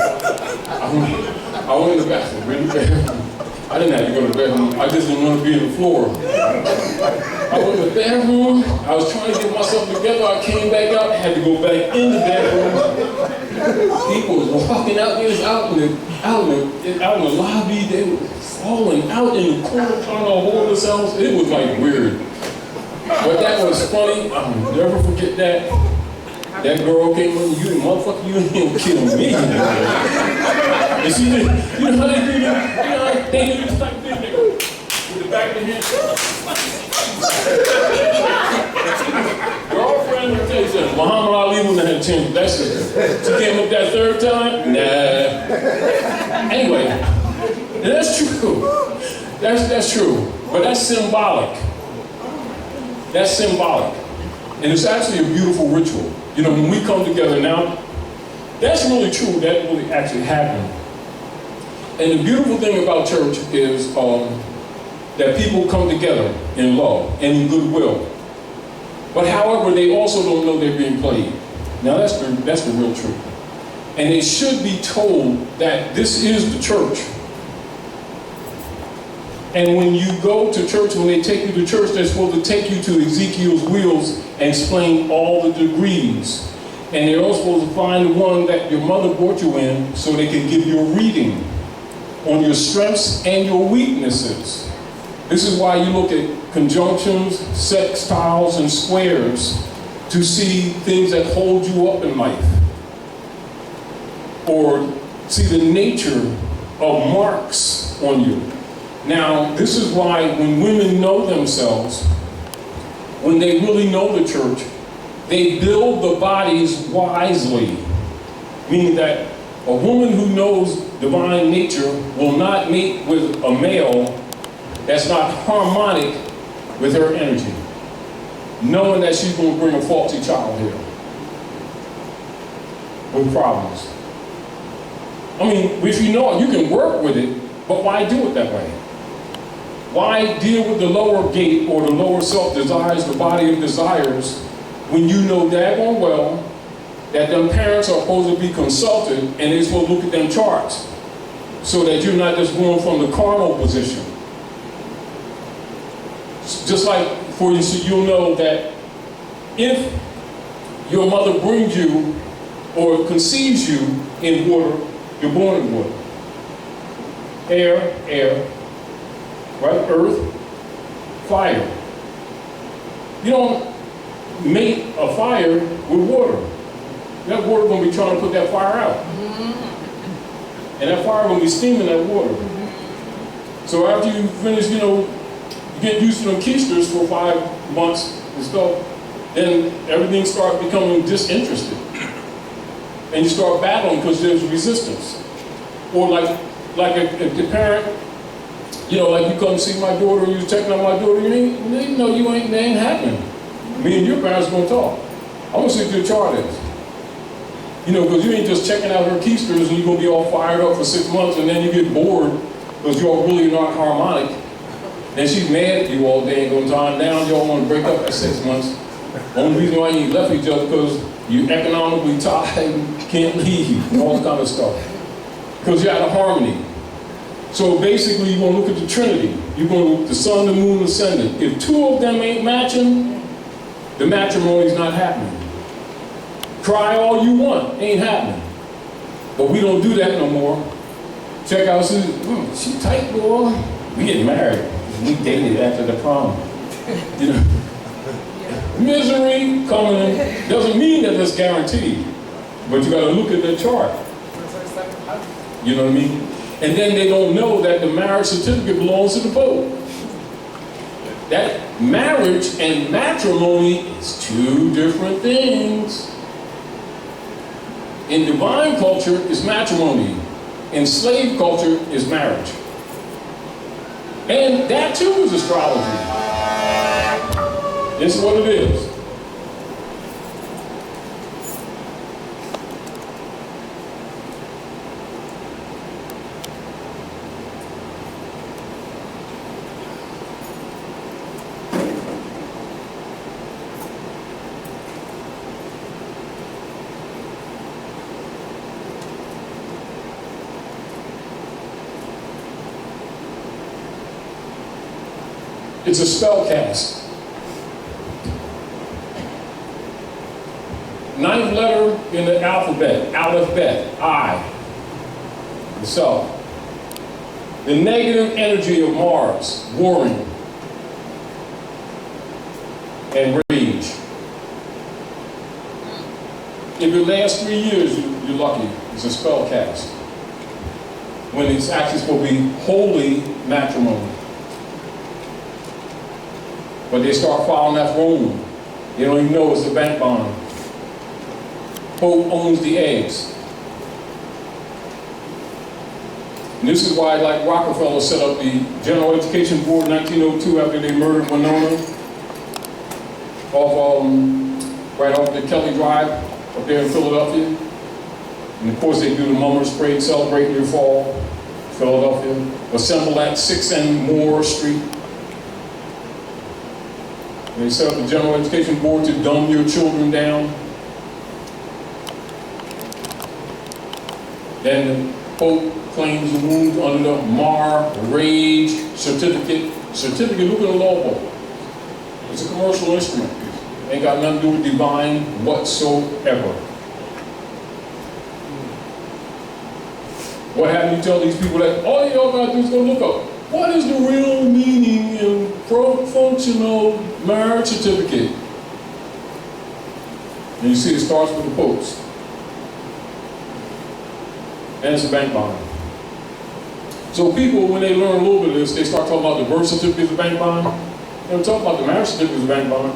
I went to the bathroom, really bad. I didn't have to go to the bathroom. I just didn't want to be on the floor. I went to the bathroom. I was trying to get myself together. I came back out. I had to go back in the bathroom. People was walking out. They was out in the lobby. They were falling out in the corner trying to hold themselves. It was like weird. But that was funny. I'll never forget that. That girl came in, you motherfucker, you ain't gonna kill me. And she did, you know how they do that? You know how they do this type of thing? They go with the back of the hand. Girlfriend, let me tell you something. Muhammad Ali wouldn't have had a chance with that sister. She came up that third time? Nah. Anyway, and that's true. That's true. But that's symbolic. That's symbolic. And it's actually a beautiful ritual. You know, when we come together now, that's really true. That really actually happened. And the beautiful thing about church is that people come together in love and in goodwill. But however, they also don't know they're being played. Now that's the real truth. And they should be told that this is the church. And when you go to church, when they take you to church, they're supposed to take you to Ezekiel's wheels and explain all the degrees. And they're also supposed to find the one that your mother brought you in so they can give you a reading on your strengths and your weaknesses. This is why you look at conjunctions, sextiles, and squares to see things that hold you up in life. Or see the nature of marks on you. Now, this is why when women know themselves, when they really know the church, they build the bodies wisely. Meaning that a woman who knows divine nature will not mate with a male that's not harmonic with her energy, knowing that she's going to bring a faulty child here with problems. I mean, if you know it, you can work with it, but why do it that way? Why deal with the lower gate or the lower self-desires, the body of desires, when you know daggone well that them parents are supposed to be consulted and they're supposed to look at them charts so that you're not just going from the carnal position. Just like, for instance, you'll know that if your mother brings you or conceives you in water, you're born in water. Air, right? Earth, fire. You don't make a fire with water. That water gonna be trying to put that fire out. And that fire gonna be steaming that water. So after you finish, you get used to them keisters for 5 months and stuff, then everything starts becoming disinterested. And you start battling because there's resistance. Or like if the parent, like you come see my daughter, you checking on my daughter, they ain't happening. Me and your parents gonna talk. I'm gonna see what your chart is. Because you ain't just checking out her keisters and you're gonna be all fired up for 6 months and then you get bored because y'all really not harmonic. Then she's mad at you all day and goes on down, y'all wanna break up at 6 months. Only reason why you left each other because you economically tied and can't leave and all that kind of stuff. Because you're out of harmony. So basically you're gonna look at the Trinity. You're gonna look at the sun, the moon, the ascendant. If 2 of them ain't matching, the matrimony's not happening. Cry all you want, ain't happening. But we don't do that no more. Check out, she tight, boy. We get married. We dated after the prom. You know, misery coming in doesn't mean that it's guaranteed. But you got to look at the chart. You know what I mean? And then they don't know that the marriage certificate belongs to the Pope. That marriage and matrimony is two different things. In divine culture, it's matrimony. In slave culture, is marriage. And that too is astrology. This is what it is. It's a spell cast. 9th letter in the alphabet, Aleph Bet, I. So, the negative energy of Mars, warring and rage. If it lasts 3 years, you're lucky. It's a spell cast. When it's actually supposed to be holy matrimony. But they start filing that Rome. They don't even know it's a bank bond. Pope owns the eggs. And this is why, like Rockefeller set up the General Education Board in 1902 after they murdered Winona right off the Kelly Drive up there in Philadelphia. And of course they do the Mummers Parade celebrating your fall, Philadelphia. Assemble at 6 and Moore Street. They set up the General Education Board to dumb your children down. Then the Pope claims the wounds under the Mar Rage certificate. Certificate, look at the law book. It's a commercial instrument. Ain't got nothing to do with divine whatsoever. What happens you tell these people that all y'all gotta do is go look up? What is the real meaning in pro-functional marriage certificate? And you see it starts with the popes. And it's a bank bond. So people, when they learn a little bit of this, they start talking about the birth certificate as a bank bond. They don't talk about the marriage certificate as a bank bond.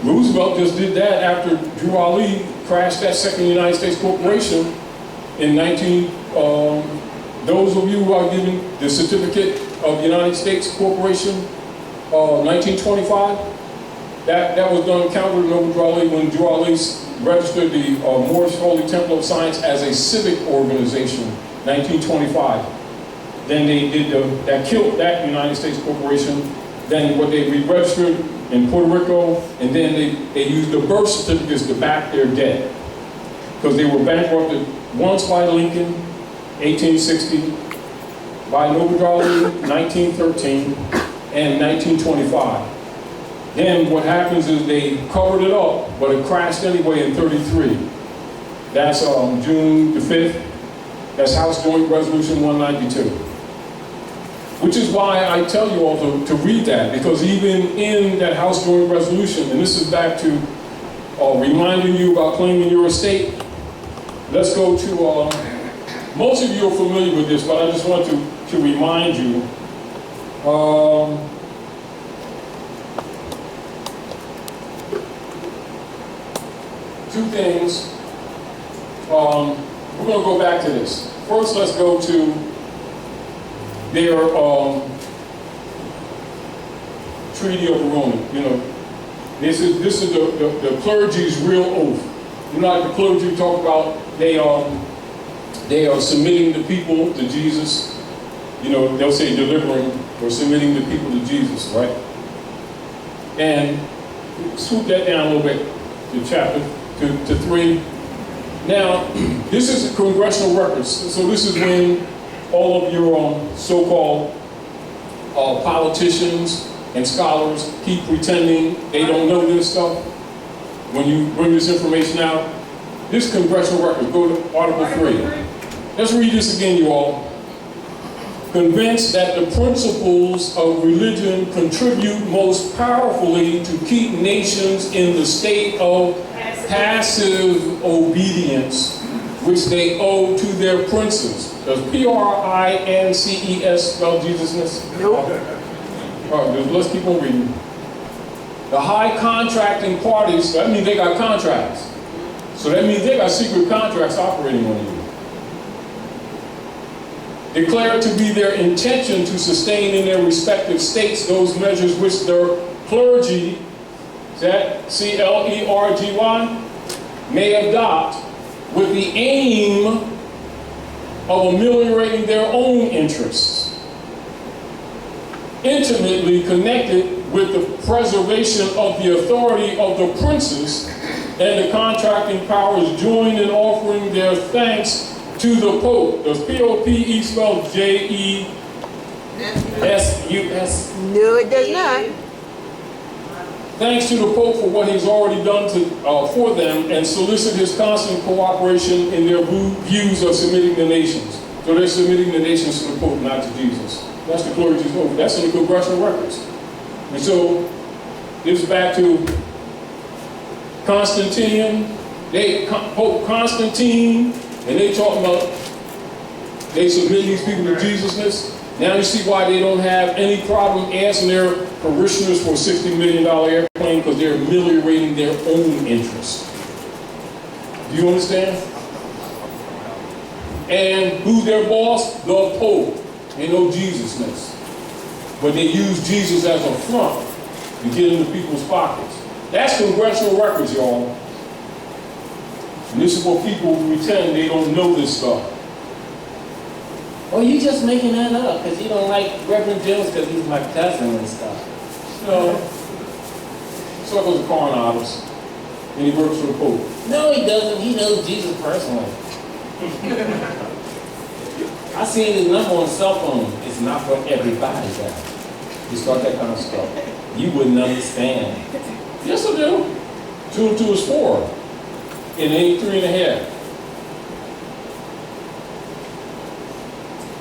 Roosevelt just did that after Drew Ali crashed that second United States corporation in those of you who are given the certificate of United States Corporation, 1925, that was done counter to Drew Ali when Drew Ali registered the Moorish Holy Temple of Science as a civic organization, 1925. Then they did that killed that United States Corporation. Then what they re-registered in Puerto Rico, and then they used the birth certificates to back their debt. Because they were bankrupted once by Lincoln, 1860, by Noble 1913, and 1925. Then what happens is they covered it up, but it crashed anyway in 33. That's June the 5th. That's House Joint Resolution 192. Which is why I tell you all to read that, because even in that House Joint Resolution, and this is back to reminding you about claiming your estate. Let's go to, most of you are familiar with this, but I just want to remind you. Two things. We're going to go back to this. First, let's go to their Treaty of Verona. You know, this is the clergy's real oath. You know, like the clergy talk about, they are submitting the people to Jesus. You know, they'll say delivering or submitting the people to Jesus, right? And swoop that down a little bit to chapter to 3. Now, this is congressional records. So this is when all of your so-called politicians and scholars keep pretending they don't know this stuff. when you bring this information out. This congressional record, go to Article 3. Let's read this again, you all. Convinced that the principles of religion contribute most powerfully to keep nations in the state of passive obedience, which they owe to their princes. Does P-R-I-N-C-E-S spell Jesusness? Nope. All right, let's keep on reading. The high contracting parties, that means they got contracts. So that means they got secret contracts operating on you. Declare to be their intention to sustain in their respective states those measures which their clergy, is that C-L-E-R-G-Y, may adopt with the aim of ameliorating their own interests, intimately connected with the preservation of the authority of the princes, and the contracting powers join in offering their thanks to the Pope. Does P-O-P-E spell J-E-S-U-S? No, it does not. Thanks to the Pope for what he's already done for them, and solicit his constant cooperation in their views of submitting the nations. So they're submitting the nations to the Pope, not to Jesus. That's the clergy's vote. That's in the congressional records. And so, this is back to Constantine, Pope Constantine, and they talking about they submit these people to Jesusness. Now you see why they don't have any problem asking their parishioners for a $60 million airplane, because they're ameliorating their own interests. Do you understand? And who's their boss? The Pope. They know Jesusness. But they use Jesus as a front to get into people's pockets. That's congressional records, y'all. And this is what people pretend they don't know this stuff. Oh, you just making that up because you don't like Reverend Jones because he's my cousin and stuff. No. Circles of Coronados. And he works for the Pope. No, he doesn't. He knows Jesus personally. I seen his number on his cell phone. It's not for everybody, guys. You start that kind of stuff. You wouldn't understand. Yes, I do. 2 and 2 is 4. And 8, 3 and a half.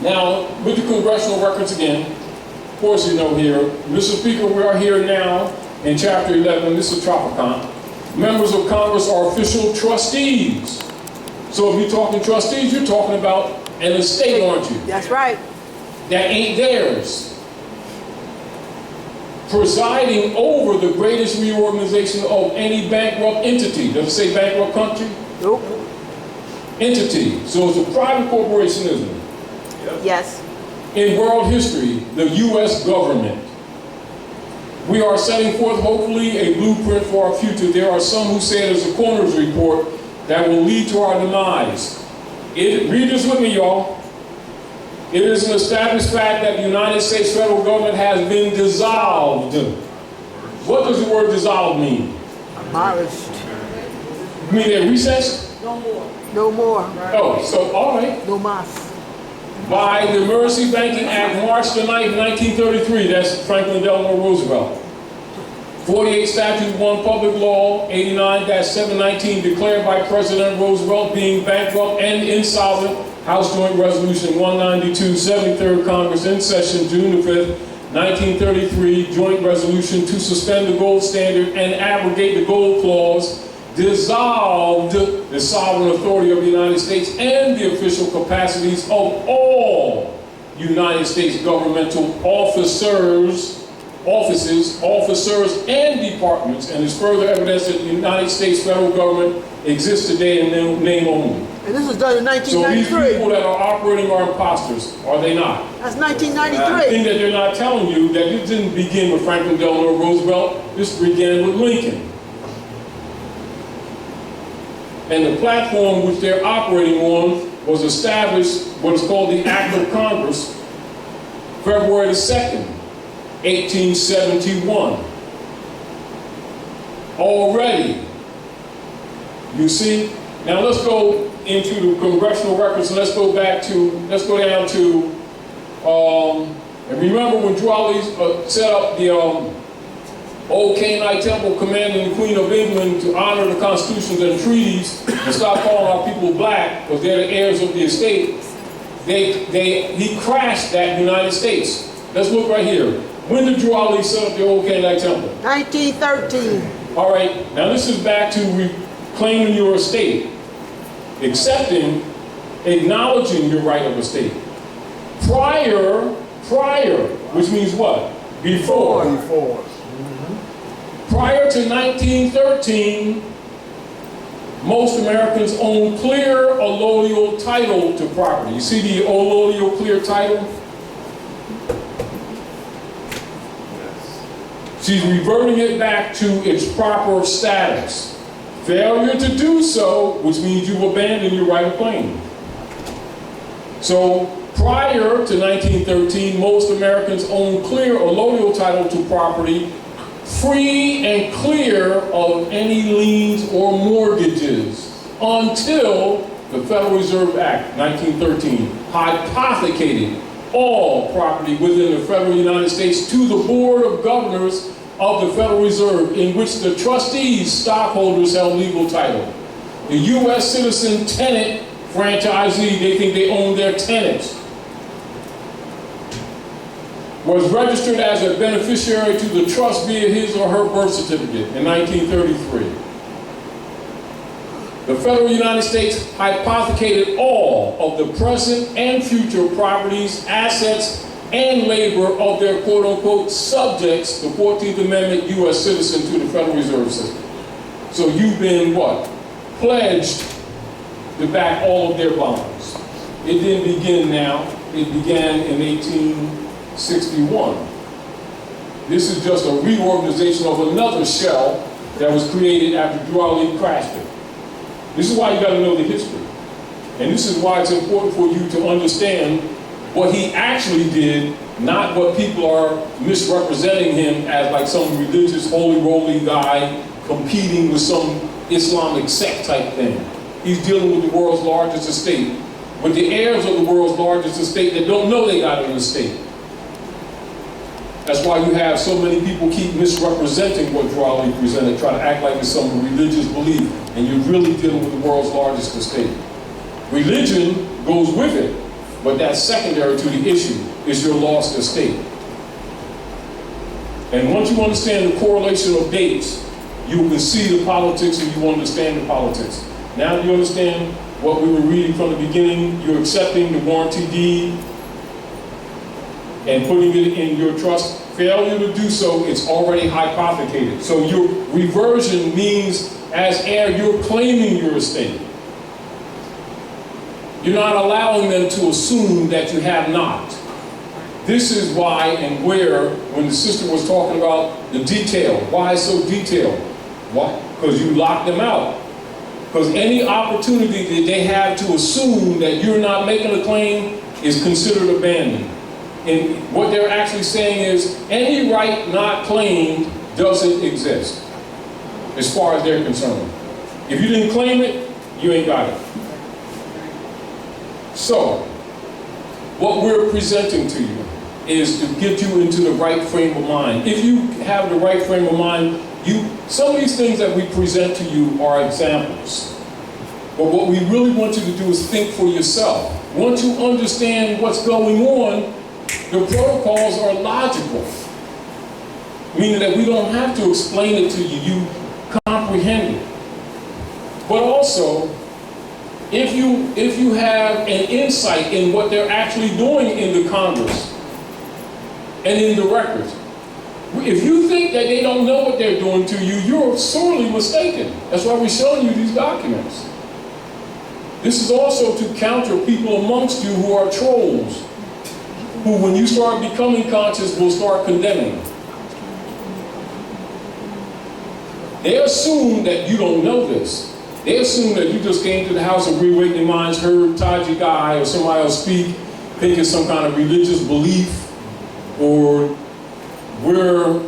Now, with the congressional records again, of course you know here, Mr. Speaker, we are here now in Chapter 11, this is Tropicon. Members of Congress are official trustees. So if you're talking trustees, you're talking about an estate, aren't you? That's right. That ain't theirs. Presiding over the greatest reorganization of any bankrupt entity. Does it say bankrupt country? Nope. Entity. So it's a private corporation, isn't it? Yes. In world history, the U.S. government. We are setting forth, hopefully, a blueprint for our future. There are some who say it is a coroner's report that will lead to our demise. Read this with me, y'all. It is an established fact that the United States federal government has been dissolved. What does the word dissolved mean? Abolished. You mean they're recessed? No more. No more. Oh, so, all right. No mas. By the Emergency Banking Act, March the 9th, 1933, that's Franklin Delano Roosevelt. 48 Statute 1 Public Law 89-719 declared by President Roosevelt being bankrupt and insolvent. House Joint Resolution 192, 73rd Congress in session June the 5th, 1933, Joint Resolution to suspend the gold standard and abrogate the gold clause, dissolved the sovereign authority of the United States and the official capacities of all United States governmental offices, and departments, and is further evidence that the United States federal government exists today in name only. And this was done in So these 1993. people that are operating are imposters, are they not? That's The 1993. thing that they're not telling you, that this didn't begin with Franklin Delano Roosevelt, this began with Lincoln. And the platform which they're operating on was established, what is called the Act of Congress, February the 2nd, 1871. Already, you see? Now let's go into the congressional records and let's go down to, and remember when Drew Ali set up the Old Canaanite temple commanding the Queen of England to honor the constitutions and treaties and stop calling our people black because they're the heirs of the estate. He crashed that United States. Let's look right here. When did Drew Ali set up the Old Canaanite temple? 1913. All right, now this is back to reclaiming your estate, accepting, acknowledging your right of estate. Prior, which means what? Before. Prior to 1913, most Americans own clear allodial title to property. You see the allodial clear title? She's reverting it back to its proper status. Failure to do so, which means you've abandoned your right of claim. So prior to 1913, most Americans owned clear allodial title to property, free and clear of any liens or mortgages, until the Federal Reserve Act, 1913, hypothecated all property within the federal United States to the Board of Governors of the Federal Reserve, in which the trustees, stockholders, held legal title. The U.S. citizen tenant franchisee, they think they own their tenants, was registered as a beneficiary to the trust via his or her birth certificate in 1933. The federal United States hypothecated all of the present and future properties, assets, and labor of their quote-unquote subjects, the 14th Amendment U.S. citizen, to the Federal Reserve System. So you've been what? Pledged to back all of their bonds. It didn't begin now. It began in 1861. This is just a reorganization of another shell that was created after Drew Ali crashed it. This is why you got to know the history. And this is why it's important for you to understand what he actually did, not what people are misrepresenting him as like some religious holy roly guy competing with some Islamic sect type thing. He's dealing with the world's largest estate, with the heirs of the world's largest estate that don't know they got an estate. That's why you have so many people keep misrepresenting what Drew Ali presented, try to act like it's some religious belief, and you're really dealing with the world's largest estate. Religion goes with it, but that's secondary to the issue, is your lost estate. And once you understand the correlation of dates, you can see the politics and you understand the politics. Now that you understand what we were reading from the beginning, you're accepting the warranty deed and putting it in your trust. Failure to do so, it's already hypothecated. So your reversion means, as heir, you're claiming your estate. You're not allowing them to assume that you have not. This is why and where, when the sister was talking about the detail, why so detailed? Why? Because you locked them out. Because any opportunity that they have to assume that you're not making a claim is considered abandoned. And what they're actually saying is, any right not claimed doesn't exist, as far as they're concerned. If you didn't claim it, you ain't got it. So, what we're presenting to you is to get you into the right frame of mind. If you have the right frame of mind, some of these things that we present to you are examples. But what we really want you to do is think for yourself. Once you understand what's going on, the protocols are logical. Meaning that we don't have to explain it to you, you comprehend it. But also, if you have an insight in what they're actually doing in the Congress and in the records, if you think that they don't know what they're doing to you, you're sorely mistaken. That's why we're showing you these documents. This is also to counter people amongst you who are trolls, who, when you start becoming conscious, will start condemning. They assume that you don't know this. They assume that you just came to the house of Reawakening Minds, heard Taji Guy or somebody else speak, thinking some kind of religious belief, or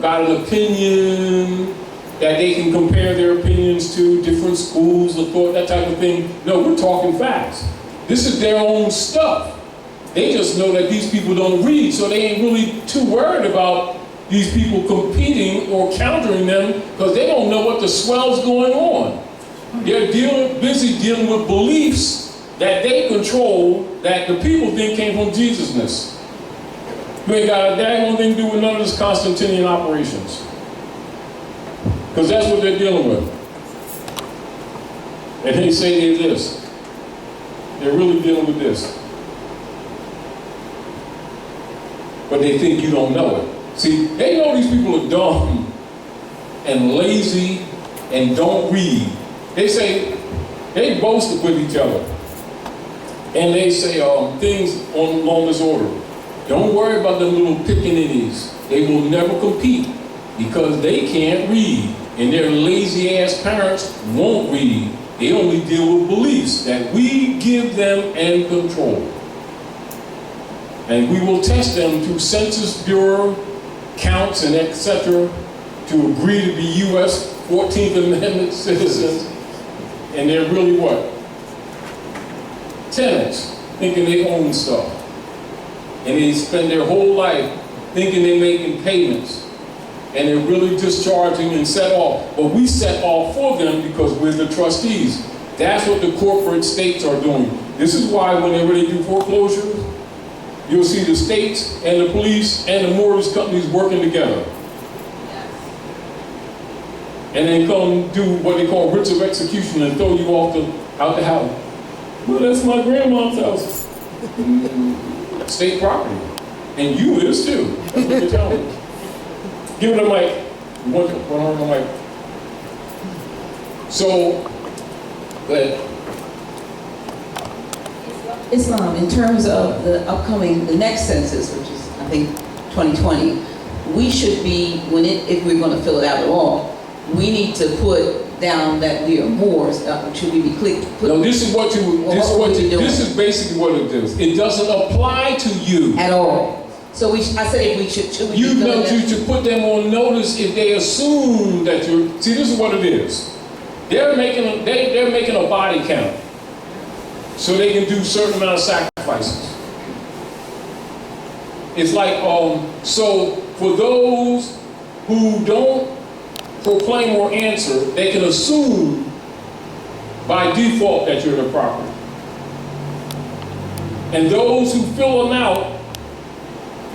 got an opinion that they can compare their opinions to different schools of thought, that type of thing. No, we're talking facts. This is their own stuff. They just know that these people don't read, so they ain't really too worried about, these people competing or countering them because they don't know what the swell's going on. They're busy dealing with beliefs that they control that the people think came from Jesusness. You ain't got a daggone thing to do with none of this Constantinian operations. Because that's what they're dealing with. And they say they're this. They're really dealing with this. But they think you don't know it. See, they know these people are dumb and lazy and don't read. They say, they boast with each other. And they say things along this order. Don't worry about them little pickaninnies. They will never compete because they can't read. And their lazy ass parents won't read. They only deal with beliefs that we give them and control. And we will test them through Census Bureau counts and etc. to agree to be U.S. 14th Amendment citizens. And they're really what? Tenants, thinking they own stuff. And they spend their whole life thinking they're making payments. And they're really discharging and set off. But we set off for them because we're the trustees. That's what the corporate states are doing. This is why when they're ready to do foreclosures, you'll see the states and the police and the Moorish companies working together. And then come do what they call writs of execution and throw you out the house. Well, that's my grandma's house. State property. And you is too. That's what they're telling me. Give it a mic. You want to mic. So, go ahead. Islam, in terms of the next census, which is, I think, 2020, we should be, if we're going to fill it out at all, we need to put down that we are Moors. Should we be No, this is this is basically what it is. It doesn't apply to you at all. So I said if we should we you know you should put them on notice if they assume that you're. See, this is what it is. They're making a body count so they can do a certain amount of sacrifices. It's like so for those who don't proclaim or answer, they can assume by default that you're the property. And those who fill them out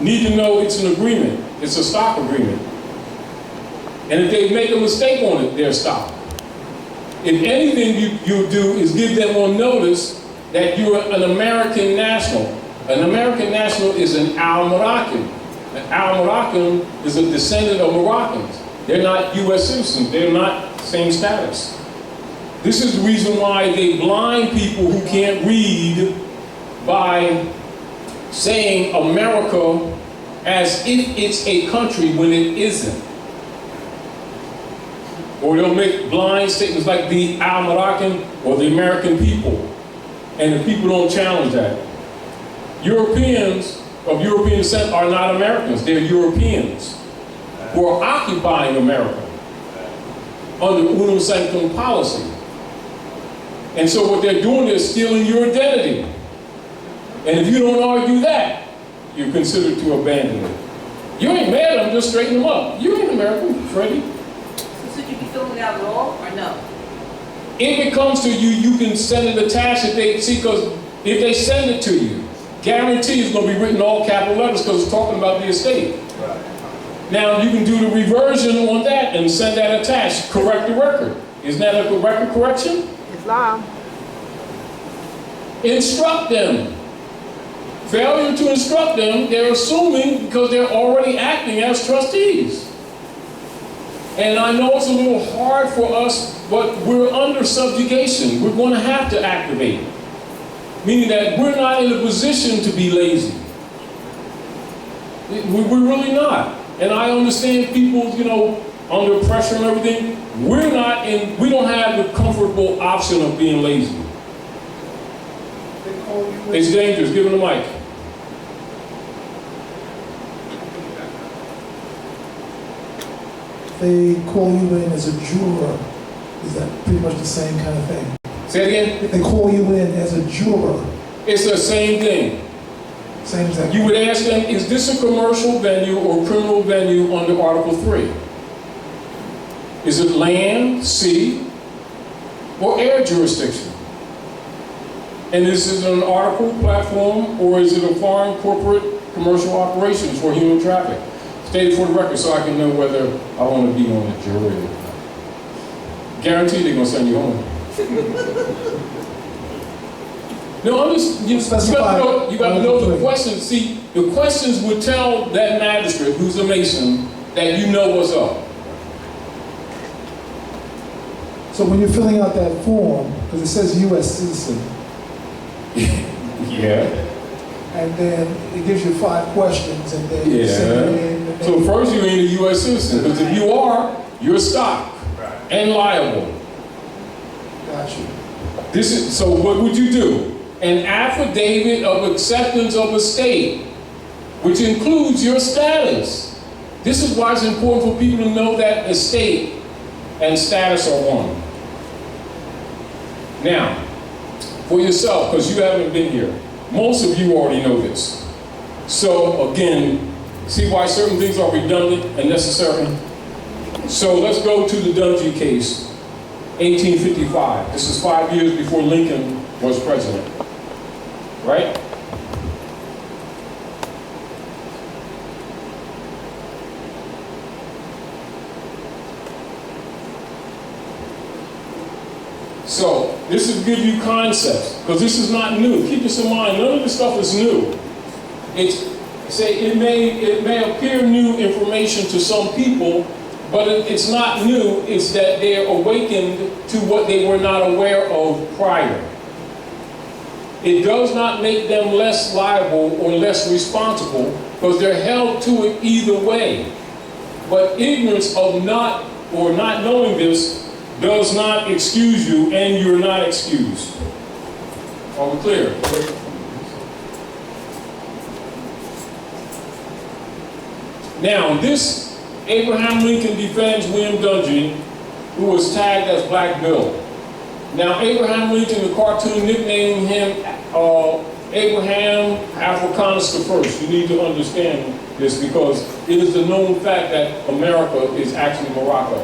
need to know it's an agreement. It's a stock agreement. And if they make a mistake on it, they're stopped. If anything you do is give them on notice that you're an American national. An American national is an Al-Moroccan. An Al-Moroccan is a descendant of Moroccans. They're not U.S. citizens. They're not same status. This is the reason why they blind people who can't read by saying America as if it's a country when it isn't. Or they'll make blind statements like the Al-Moroccan or the American people. And the people don't challenge that. Europeans of European descent are not Americans. They're Europeans who are occupying America under unum sanctum policy. And so what they're doing is stealing your identity. And if you don't argue that, you're considered to abandon it. You ain't mad, I'm just straightening them up. You ain't American, Freddie. So should you be filling it out at all, or no? If it comes to you, you can send it attached if they see, because if they send it to you, guarantee it's going to be written all capital letters because it's talking about the estate. Right. Now you can do the reversion on that and send that attached, correct the record. Isn't that a record correction? Islam. Instruct them. Failure to instruct them, they're assuming because they're already acting as trustees. And I know it's a little hard for us, but we're under subjugation. We're going to have to activate. Meaning that we're not in a position to be lazy. We're really not. And I understand people, under pressure and everything. We don't have the comfortable option of being lazy. It's dangerous. Give them the mic. They call you in as a juror. Is that pretty much the same kind of thing? Say it again. If they call you in as a juror. It's the same thing. Same as that. You would ask them, is this a commercial venue or criminal venue under Article 3? Is it land, sea, or air jurisdiction? And is it an article platform, or is it a foreign corporate commercial operations for human traffic? Stated for the record so I can know whether I want to be on the jury or not. Guaranteed they're going to send you home. No, I'm just, you got to know the questions. See, the questions would tell that magistrate who's a Mason that you know what's up. So when you're filling out that form, because it says U.S. citizen, Yeah. and then it gives you 5 questions, and then you send it in. And So then first you ain't a U.S. citizen, because if you are, you're stock and liable. got you. So what would you do? An affidavit of acceptance of estate, which includes your status. This is why it's important for people to know that estate and status are one. Now, for yourself, because you haven't been here, most of you already know this. So again, see why certain things are redundant and necessary? So let's go to the Dungy case, 1855. This is 5 years before Lincoln was president, right? So this will give you concepts, because this is not new. Keep this in mind, none of this stuff is new. It may appear new information to some people, but it's not new. It's that they are awakened to what they were not aware of prior. It does not make them less liable or less responsible, because they're held to it either way. But ignorance of not knowing this does not excuse you, and you're not excused. Are we clear? Now, this Abraham Lincoln defends William Dungy, who was tagged as Black Bill. Now, Abraham Lincoln, the cartoon nicknamed him Abraham Africanus the First. You need to understand this, because it is the known fact that America is actually Morocco.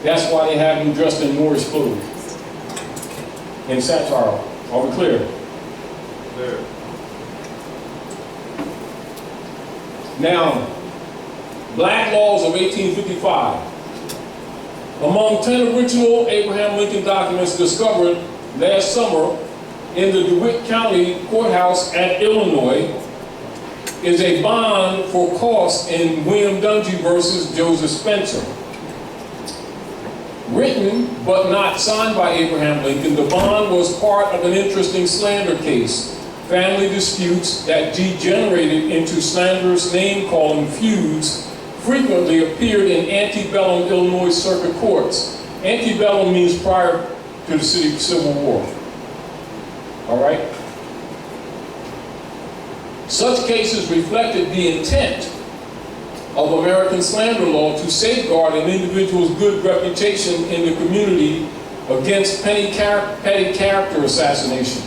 That's why they have him dressed in Moorish clothes in satire. Are we clear? Clear. Now, Black Laws of 1855. Among 10 original Abraham Lincoln documents discovered last summer in the DeWitt County Courthouse at Illinois is a bond for costs in William Dungy versus Joseph Spencer. Written but not signed by Abraham Lincoln, the bond was part of an interesting slander case, family disputes that degenerated into slanderous name-calling feuds frequently appeared in antebellum Illinois circuit courts. Antebellum means prior to the Civil War. All right? Such cases reflected the intent of American slander law to safeguard an individual's good reputation in the community against petty character assassination.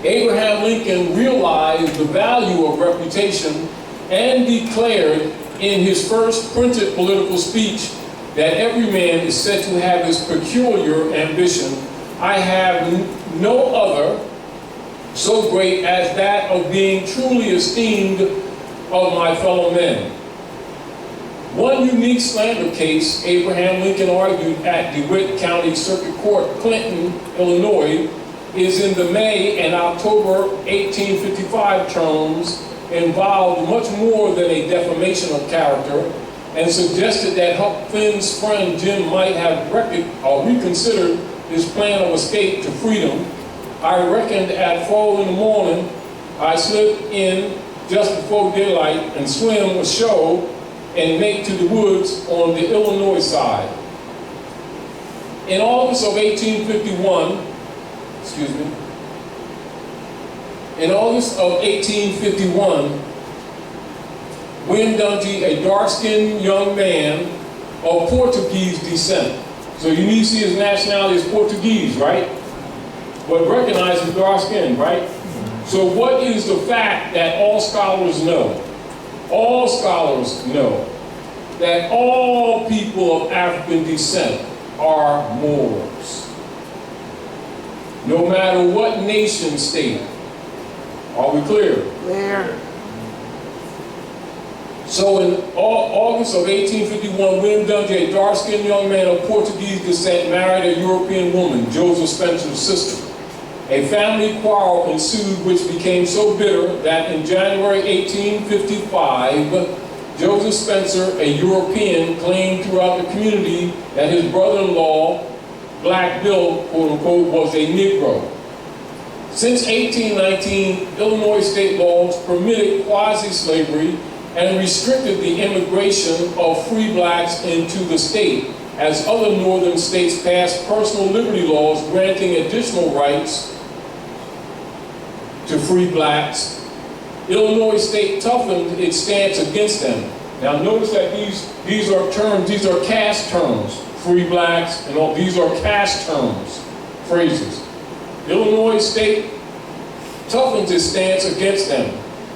Abraham Lincoln realized the value of reputation and declared in his first printed political speech that every man is said to have his peculiar ambition. I have no other so great as that of being truly esteemed of my fellow men. One unique slander case Abraham Lincoln argued at DeWitt County Circuit Court, Clinton, Illinois, is in the May and October 1855 terms, involved much more than a defamation of character, and suggested that Huck Finn's friend Jim might have reconsidered his plan of escape to freedom. I reckoned at 4 in the morning, I slipped in just before daylight and swim a show and make to the woods on the Illinois side. In August of 1851, William Dungy, a dark-skinned young man of Portuguese descent. So you need to see his nationality is Portuguese, right? But recognize his dark skin, right? So what is the fact that all scholars know? All scholars know that all people of African descent are Moors. No matter what nation state. Are we clear? Clear. So in August of 1851, William Dungey, a dark-skinned young man of Portuguese descent, married a European woman, Joseph Spencer's sister. A family quarrel ensued which became so bitter that in January 1855, Joseph Spencer, a European, claimed throughout the community that his brother-in-law, Black Bill, quote-unquote, was a Negro. Since 1819, Illinois state laws permitted quasi-slavery and restricted the immigration of free blacks into the state, as other northern states passed personal liberty laws granting additional rights to free blacks. Illinois state toughened its stance against them. Now notice that these are terms, these are caste terms, free blacks, and all these are caste terms, phrases. Illinois state toughened its stance against them.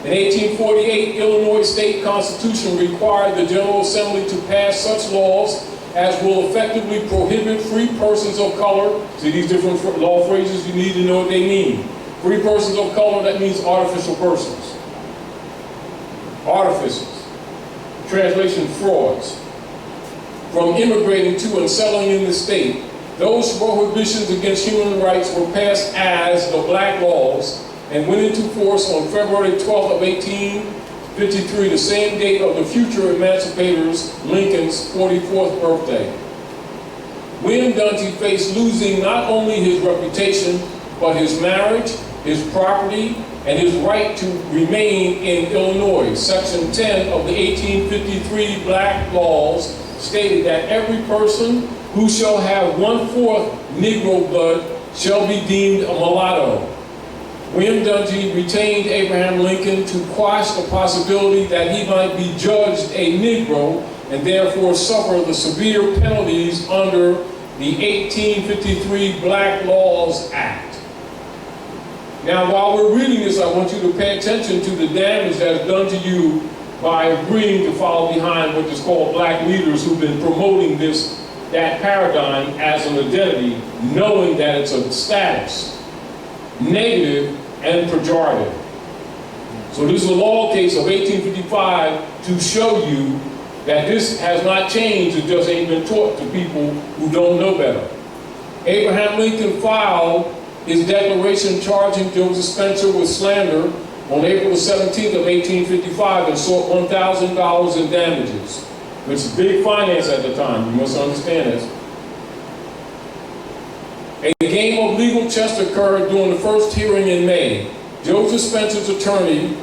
In 1848, Illinois state constitution required the General Assembly to pass such laws as will effectively prohibit free persons of color. See these different law phrases, you need to know what they mean. Free persons of color, that means artificial persons. Artificers. Translation, frauds. From immigrating to and settling in the state. Those prohibitions against human rights were passed as the Black Laws and went into force on February 12th of 1853, the same date of the future emancipators, Lincoln's 44th birthday. William Dungey faced losing not only his reputation, but his marriage, his property, and his right to remain in Illinois. Section 10 of the 1853 Black Laws stated that every person who shall have 1/4 Negro blood shall be deemed a mulatto. William Dungey retained Abraham Lincoln to quash the possibility that he might be judged a Negro and therefore suffer the severe penalties under the 1853 Black Laws Act. Now, while we're reading this, I want you to pay attention to the damage that's done to you by agreeing to follow behind what is called black leaders who've been promoting that paradigm as an identity, knowing that it's a status, negative and pejorative. So this is a law case of 1855 to show you that this has not changed, it just ain't been taught to people who don't know better. Abraham Lincoln filed his declaration charging Joseph Spencer with slander on April 17th of 1855 and sought $1,000 in damages, which is big finance at the time, you must understand this. A game of legal chess occurred during the first hearing in May. Joseph Spencer's attorney,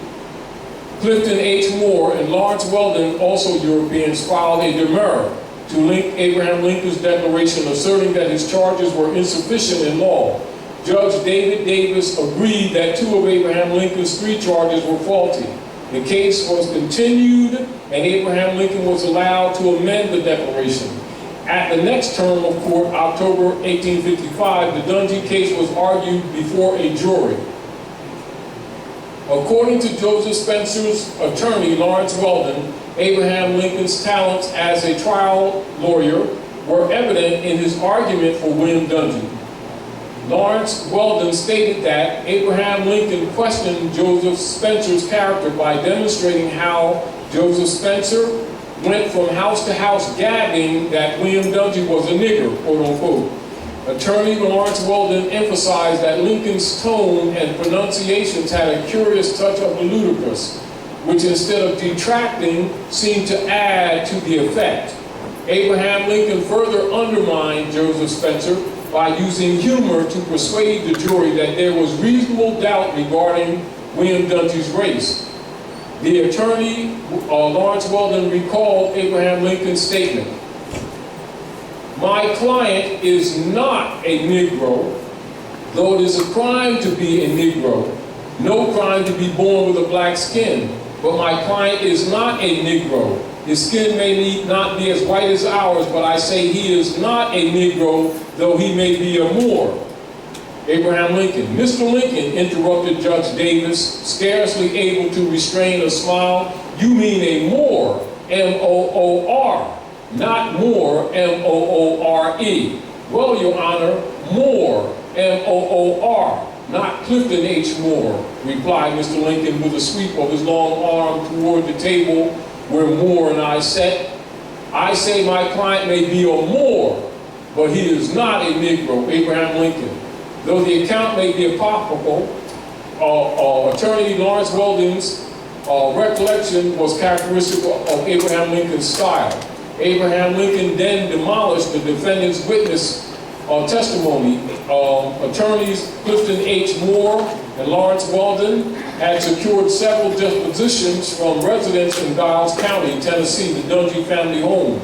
Clifton H. Moore, and Lawrence Weldon, also Europeans, filed a demurrer to link Abraham Lincoln's declaration, asserting that his charges were insufficient in law. Judge David Davis agreed that 2 of Abraham Lincoln's 3 charges were faulty. The case was continued, and Abraham Lincoln was allowed to amend the declaration. At the next term of court, October 1855, the Dungey case was argued before a jury. According to Joseph Spencer's attorney, Lawrence Weldon, Abraham Lincoln's talents as a trial lawyer were evident in his argument for William Dungey. Lawrence Weldon stated that Abraham Lincoln questioned Joseph Spencer's character by demonstrating how Joseph Spencer went from house to house gabbing that William Dungey was a nigger, quote unquote. Attorney Lawrence Weldon emphasized that Lincoln's tone and pronunciations had a curious touch of the ludicrous, which instead of detracting seemed to add to the effect. Abraham Lincoln further undermined Joseph Spencer by using humor to persuade the jury that there was reasonable doubt regarding William Dungey's race. The attorney, Lawrence Weldon, recalled Abraham Lincoln's statement. "My client is not a Negro, though it is a crime to be a Negro, no crime to be born with a black skin. But my client is not a Negro. His skin may not be as white as ours, but I say he is not a Negro, though he may be a Moor." Abraham Lincoln. Mr. Lincoln, interrupted Judge Davis, scarcely able to restrain a smile. You mean a Moor, M-O-O-R, not Moore, M-O-O-R-E. Well, Your Honor, Moore, M-O-O-R, not Clifton H. Moore, replied Mr. Lincoln with a sweep of his long arm toward the table where Moore and I sat. I say my client may be a Moor, but he is not a Negro, Abraham Lincoln. Though the account may be apocryphal, Attorney Lawrence Weldon's recollection was characteristic of Abraham Lincoln's style. Abraham Lincoln then demolished the defendant's witness testimony. Attorneys Clifton H. Moore and Lawrence Weldon had secured several depositions from residents in Giles County, Tennessee, the Dungy family home.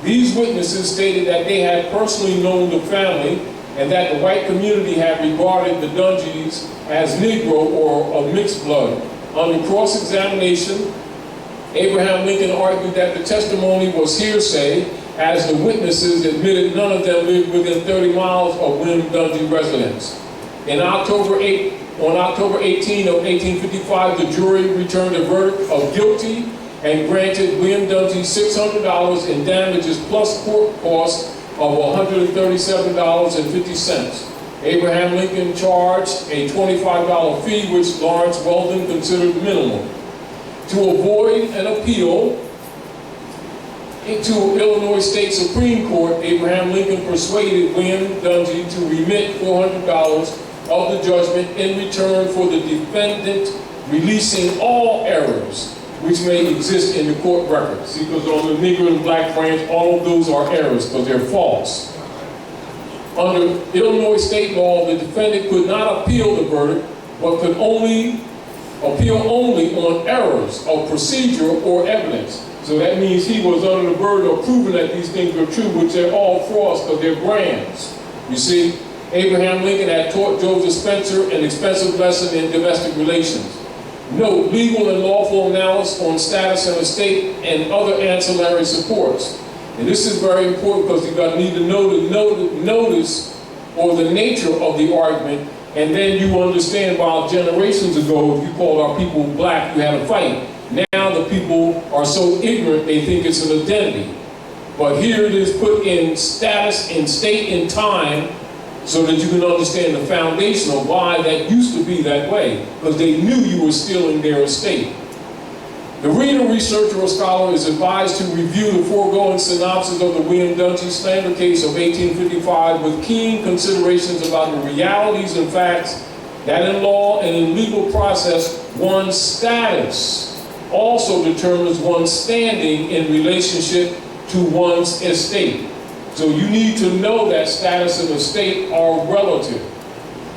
These witnesses stated that they had personally known the family and that the white community had regarded the Dungies as Negro or of mixed blood. Under cross-examination, Abraham Lincoln argued that the testimony was hearsay, as the witnesses admitted none of them lived within 30 miles of William Dungy residence. On October 18 of 1855, the jury returned a verdict of guilty and granted William Dungy $600 in damages plus court costs of $137.50. Abraham Lincoln charged a $25 fee, which Lawrence Weldon considered minimum. To avoid an appeal to Illinois State Supreme Court, Abraham Lincoln persuaded William Dungy to remit $400 of the judgment in return for the defendant releasing all errors which may exist in the court record. See, because on the Negro and Black branch, all of those are errors because they're false. Under Illinois state law, the defendant could not appeal the verdict, but could appeal only on errors of procedure or evidence. So that means he was under the burden of proving that these things were true, which they're all frauds because they're brands. You see, Abraham Lincoln had taught Joseph Spencer an expensive lesson in domestic relations. Note, legal and lawful analysis on status and estate and other ancillary supports. And this is very important because you need to know the notice or the nature of the argument, and then you understand while generations ago, if you called our people black, you had a fight. Now the people are so ignorant they think it's an identity. But here it is put in status, in state, in time, so that you can understand the foundation of why that used to be that way, because they knew you were stealing their estate. The reader, researcher, or scholar is advised to review the foregoing synopsis of the William Dungy slander case of 1855 with keen considerations about the realities and facts that in law and in legal process, one's status also determines one's standing in relationship to one's estate. So you need to know that status and estate are relative.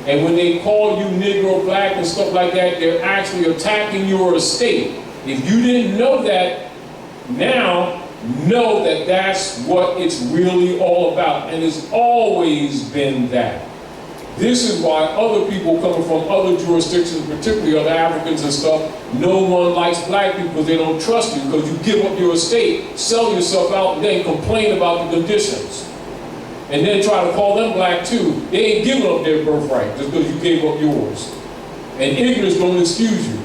And when they call you Negro, Black, and stuff like that, they're actually attacking your estate. If you didn't know that, now know that that's what it's really all about. And it's always been that. This is why other people coming from other jurisdictions, particularly other Africans and stuff, no one likes black people because they don't trust you, because you give up your estate, sell yourself out, and then complain about the conditions. And then try to call them black too. They ain't giving up their birthright just because you gave up yours. And ignorance don't excuse you.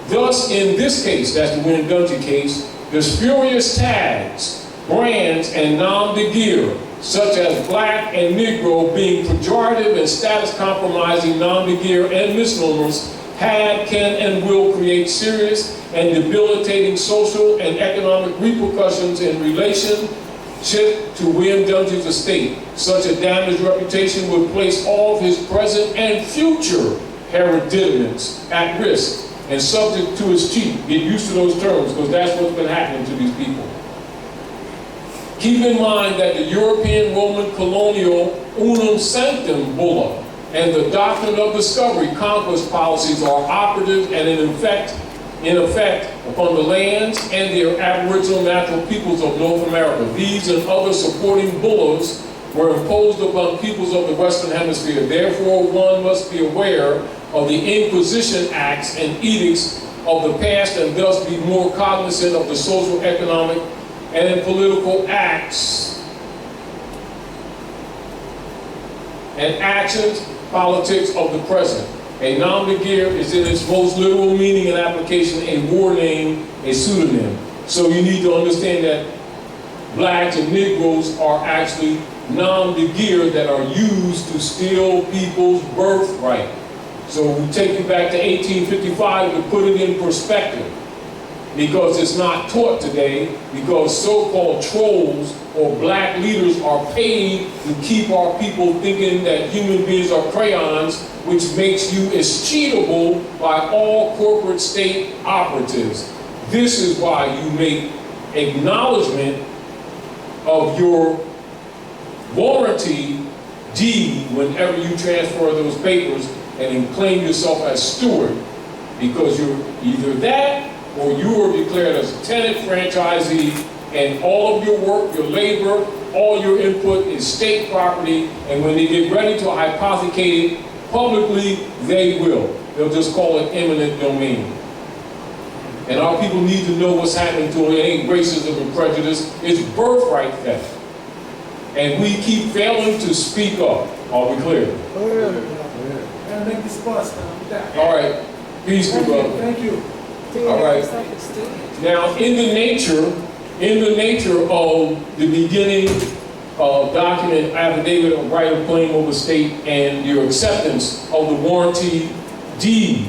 Thus, in this case, that's the William Dungy case, the spurious tags, brands, and nom de guerre, such as black and Negro, being pejorative and status compromising nom de guerre and misnomers, had, can, and will create serious and debilitating social and economic repercussions in relationship to William Dungy's estate. Such a damaged reputation would place all of his present and future hereditaments at risk and subject to his cheat. Get used to those terms, because that's what's been happening to these people. Keep in mind that the European Roman colonial unum sanctum bulla and the doctrine of discovery conquest policies are operative and in effect upon the lands and their aboriginal natural peoples of North America. These and other supporting bullas were imposed upon peoples of the Western Hemisphere. Therefore, one must be aware of the Inquisition acts and edicts of the past and thus be more cognizant of the social, economic, and political acts and actions, politics of the present. A nom de guerre is in its most literal meaning and application a war name, a pseudonym. So you need to understand that blacks and Negroes are actually nom de guerre that are used to steal people's birthright. So we take you back to 1855 to put it in perspective, because it's not taught today, because so-called trolls or black leaders are paid to keep our people thinking that human beings are crayons, which makes you escheatable by all corporate state operatives. This is why you make acknowledgement of your warranty deed whenever you transfer those papers and then claim yourself as steward, because you're either that or you are declared as a tenant franchisee, and all of your work, your labor, all your input is state property, and when they get ready to hypothecate it publicly, they will. They'll just call it eminent domain. And our people need to know what's happening to them. It ain't racism and prejudice, it's birthright theft. And we keep failing to speak up. Are we clear? And make this bus, man. All right. Peace, good brother. Thank you. All right. Now, in the nature of the beginning document, affidavit of right of claim over state, and your acceptance of the warranty deed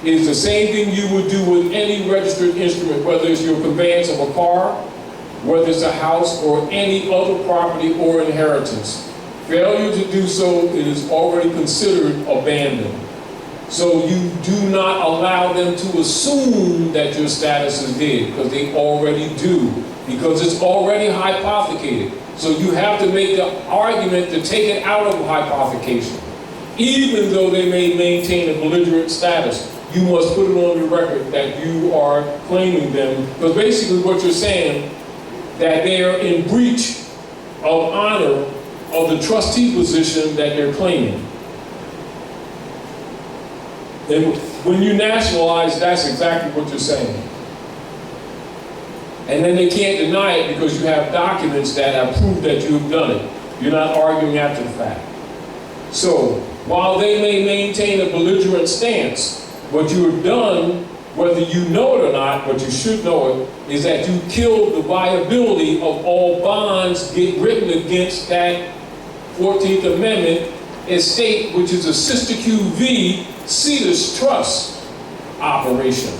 is the same thing you would do with any registered instrument, whether it's your conveyance of a car, whether it's a house, or any other property or inheritance. Failure to do so, it is already considered abandoned. So you do not allow them to assume that your status is dead, because they already do, because it's already hypothecated. So you have to make the argument to take it out of hypothecation. Even though they may maintain a belligerent status, you must put it on the record that you are claiming them, because basically what you're saying, that they are in breach of honor of the trustee position that they're claiming. And when you nationalize, that's exactly what you're saying. And then they can't deny it because you have documents that have proved that you've done it. You're not arguing after the fact. So, while they may maintain a belligerent stance, what you have done, whether you know it or not, but you should know it, is that you killed the viability of all bonds get written against that 14th Amendment estate, which is a sister QV Cetus Trust operation.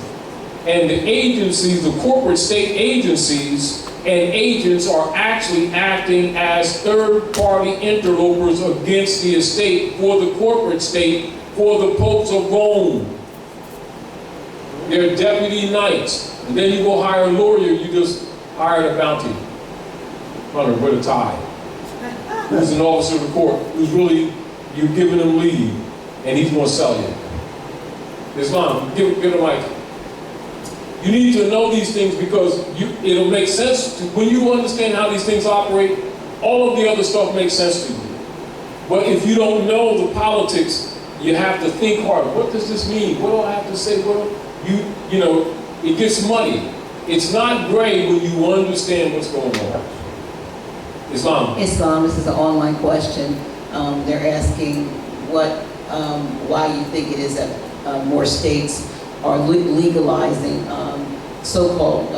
And the agencies, the corporate state agencies and agents are actually acting as third-party interlopers against the estate for the corporate state, for the popes of Rome. They're deputy knights. And then you go hire a lawyer, you just hired a bounty hunter with a tie, who's an officer of the court, who's really, you're giving him leave, and he's going to sell you. Islam, give the mic. You need to know these things because it'll make sense when you understand how these things operate. All of the other stuff makes sense to you. But if you don't know the politics, you have to think hard. What does this mean? What do I have to say? You know, it gets muddy. It's not gray when you understand what's going on. Islam, this is an online question. They're asking why you think it is that more states are legalizing so-called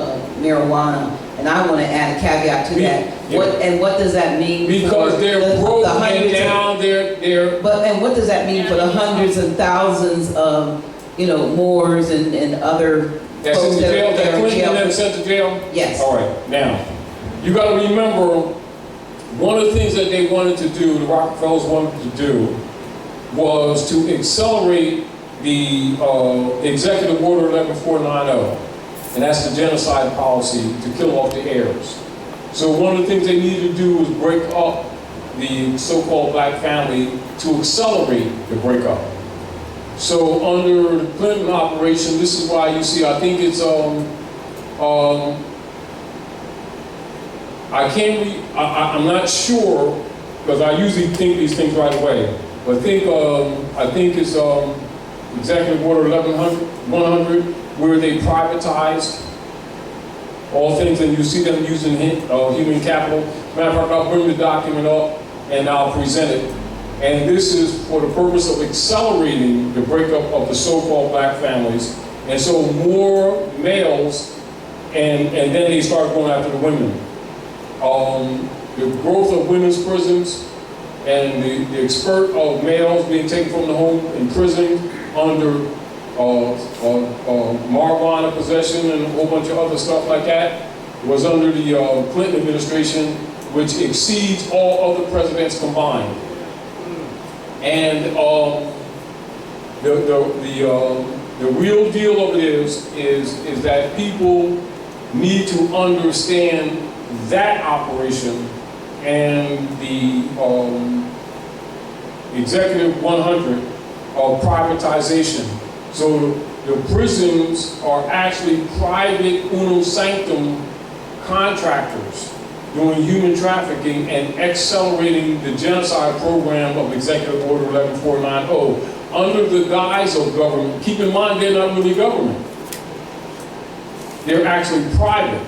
marijuana, and I want to add a caveat to that. What does that mean? Because they're broke and down. And what does that mean for the hundreds and thousands of Moors and other folks that are in jail? That sent to jail? Yes. All right. Now, you got to remember, one of the things that they wanted to do, the Rockefellers wanted to do, was to accelerate the Executive Order 11490, and that's the genocide policy to kill off the heirs. So one of the things they needed to do was break up the so-called black family to accelerate the breakup. So under the Clinton operation, this is why you see, I think it's, I'm not sure, because I usually think these things right away, but I think it's Executive Order 100, where they privatized all things, and you see them using human capital. Matter of fact, I'll bring the document up and I'll present it. And this is for the purpose of accelerating the breakup of the so-called black families. And so more males, and then they start going after the women. The growth of women's prisons and the expert of males being taken from the home and imprisoned under marijuana possession and a whole bunch of other stuff like that was under the Clinton administration, which exceeds all other presidents combined. And the real deal of it is that people need to understand that operation and the Executive 100 of privatization. So the prisons are actually private unum sanctum contractors doing human trafficking and accelerating the genocide program of Executive Order 11490 under the guise of government. Keep in mind, they're not really government. They're actually private.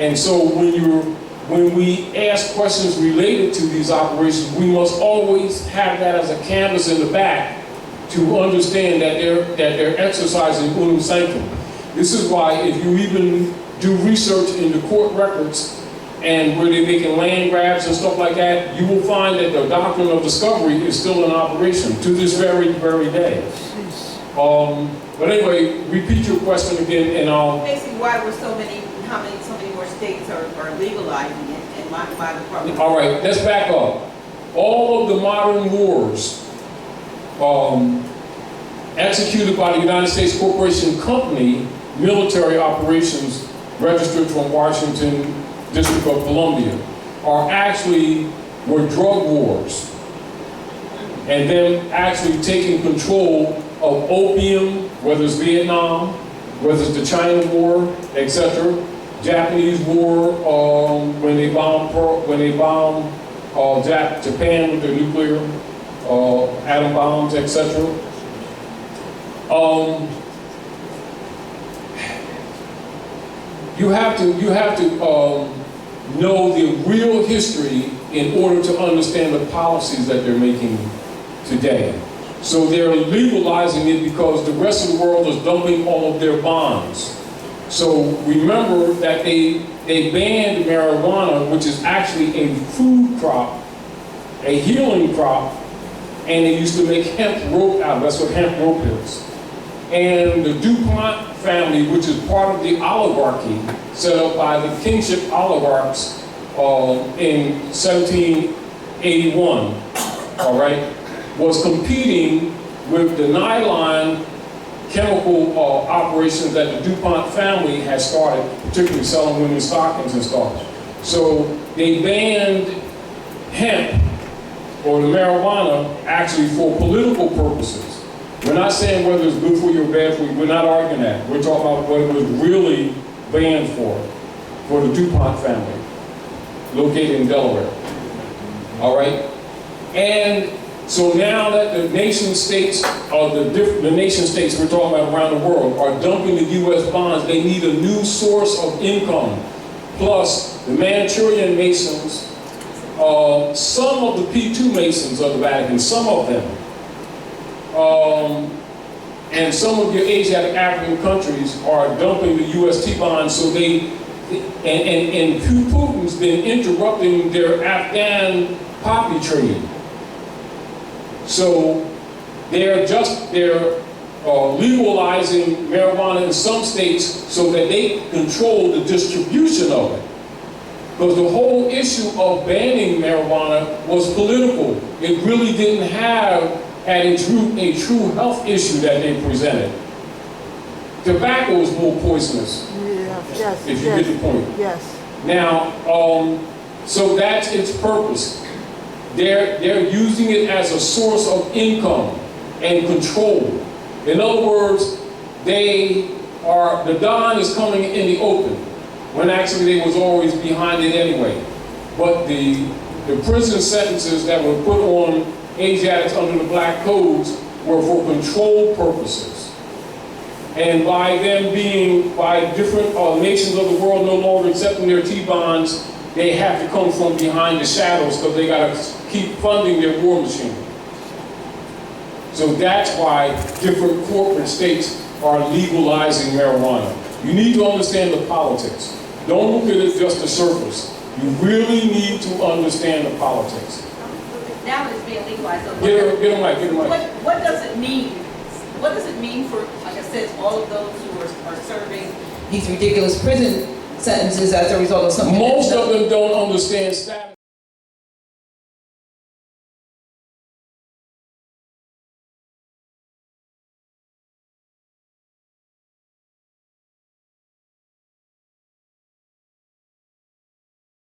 And so when we ask questions related to these operations, we must always have that as a canvas in the back to understand that they're exercising unum sanctum. This is why if you even do research in the court records and where they're making land grabs and stuff like that, you will find that the doctrine of discovery is still in operation to this very, very day. But anyway, repeat your question again, and I'll... Basically, why were so many more states are legalizing it, and my department... All right, let's back up. All of the modern wars executed by the United States Corporation Company, military operations registered from Washington, District of Columbia, were drug wars. And them actually taking control of opium, whether it's Vietnam, whether it's the China War, etc. Japanese War, when they bombed Japan with their nuclear atom bombs, etc. You have to know the real history in order to understand the policies that they're making today. So they're legalizing it because the rest of the world is dumping all of their bonds. So remember that they banned marijuana, which is actually a food crop, a healing crop, and they used to make hemp rope out of it. That's what hemp rope is. And the DuPont family, which is part of the oligarchy set up by the kingship oligarchs in 1781, all right, was competing with the nylon chemical operations that the DuPont family has started, particularly selling women's stockings and stuff. So they banned hemp, or the marijuana, actually for political purposes. We're not saying whether it's good for you or bad for you. We're not arguing that. We're talking about what it was really banned for the DuPont family, located in Delaware. All right? And so now that the nation states, the nation states we're talking about around the world, are dumping the U.S. bonds, they need a new source of income. Plus, the Manchurian Masons, some of the P2 Masons of the Vatican, some of them, and some of your Asiatic African countries are dumping the UST bonds, so and Putin's been interrupting their Afghan poppy trade. So they're legalizing marijuana in some states so that they control the distribution of it. Because the whole issue of banning marijuana was political. It really didn't have a true health issue that they presented. Tobacco is more poisonous. Yeah, yes, if you get the point. Yes. Now, so that's its purpose. They're using it as a source of income and control. In other words, the Don is coming in the open, when actually they was always behind it anyway. But the prison sentences that were put on Asiatics under the black codes were for control purposes. And by different nations of the world no longer accepting their T-bonds, they have to come from behind the shadows because they got to keep funding their war machine. So that's why different corporate states are legalizing marijuana. You need to understand the politics. Don't look at it just the surface. You really need to understand the politics. Now that it's being legalized, so Get a mic. what does it mean? What does it mean for, like I said, all of those who are serving? These ridiculous prison sentences as a result of something. Most of them don't understand status.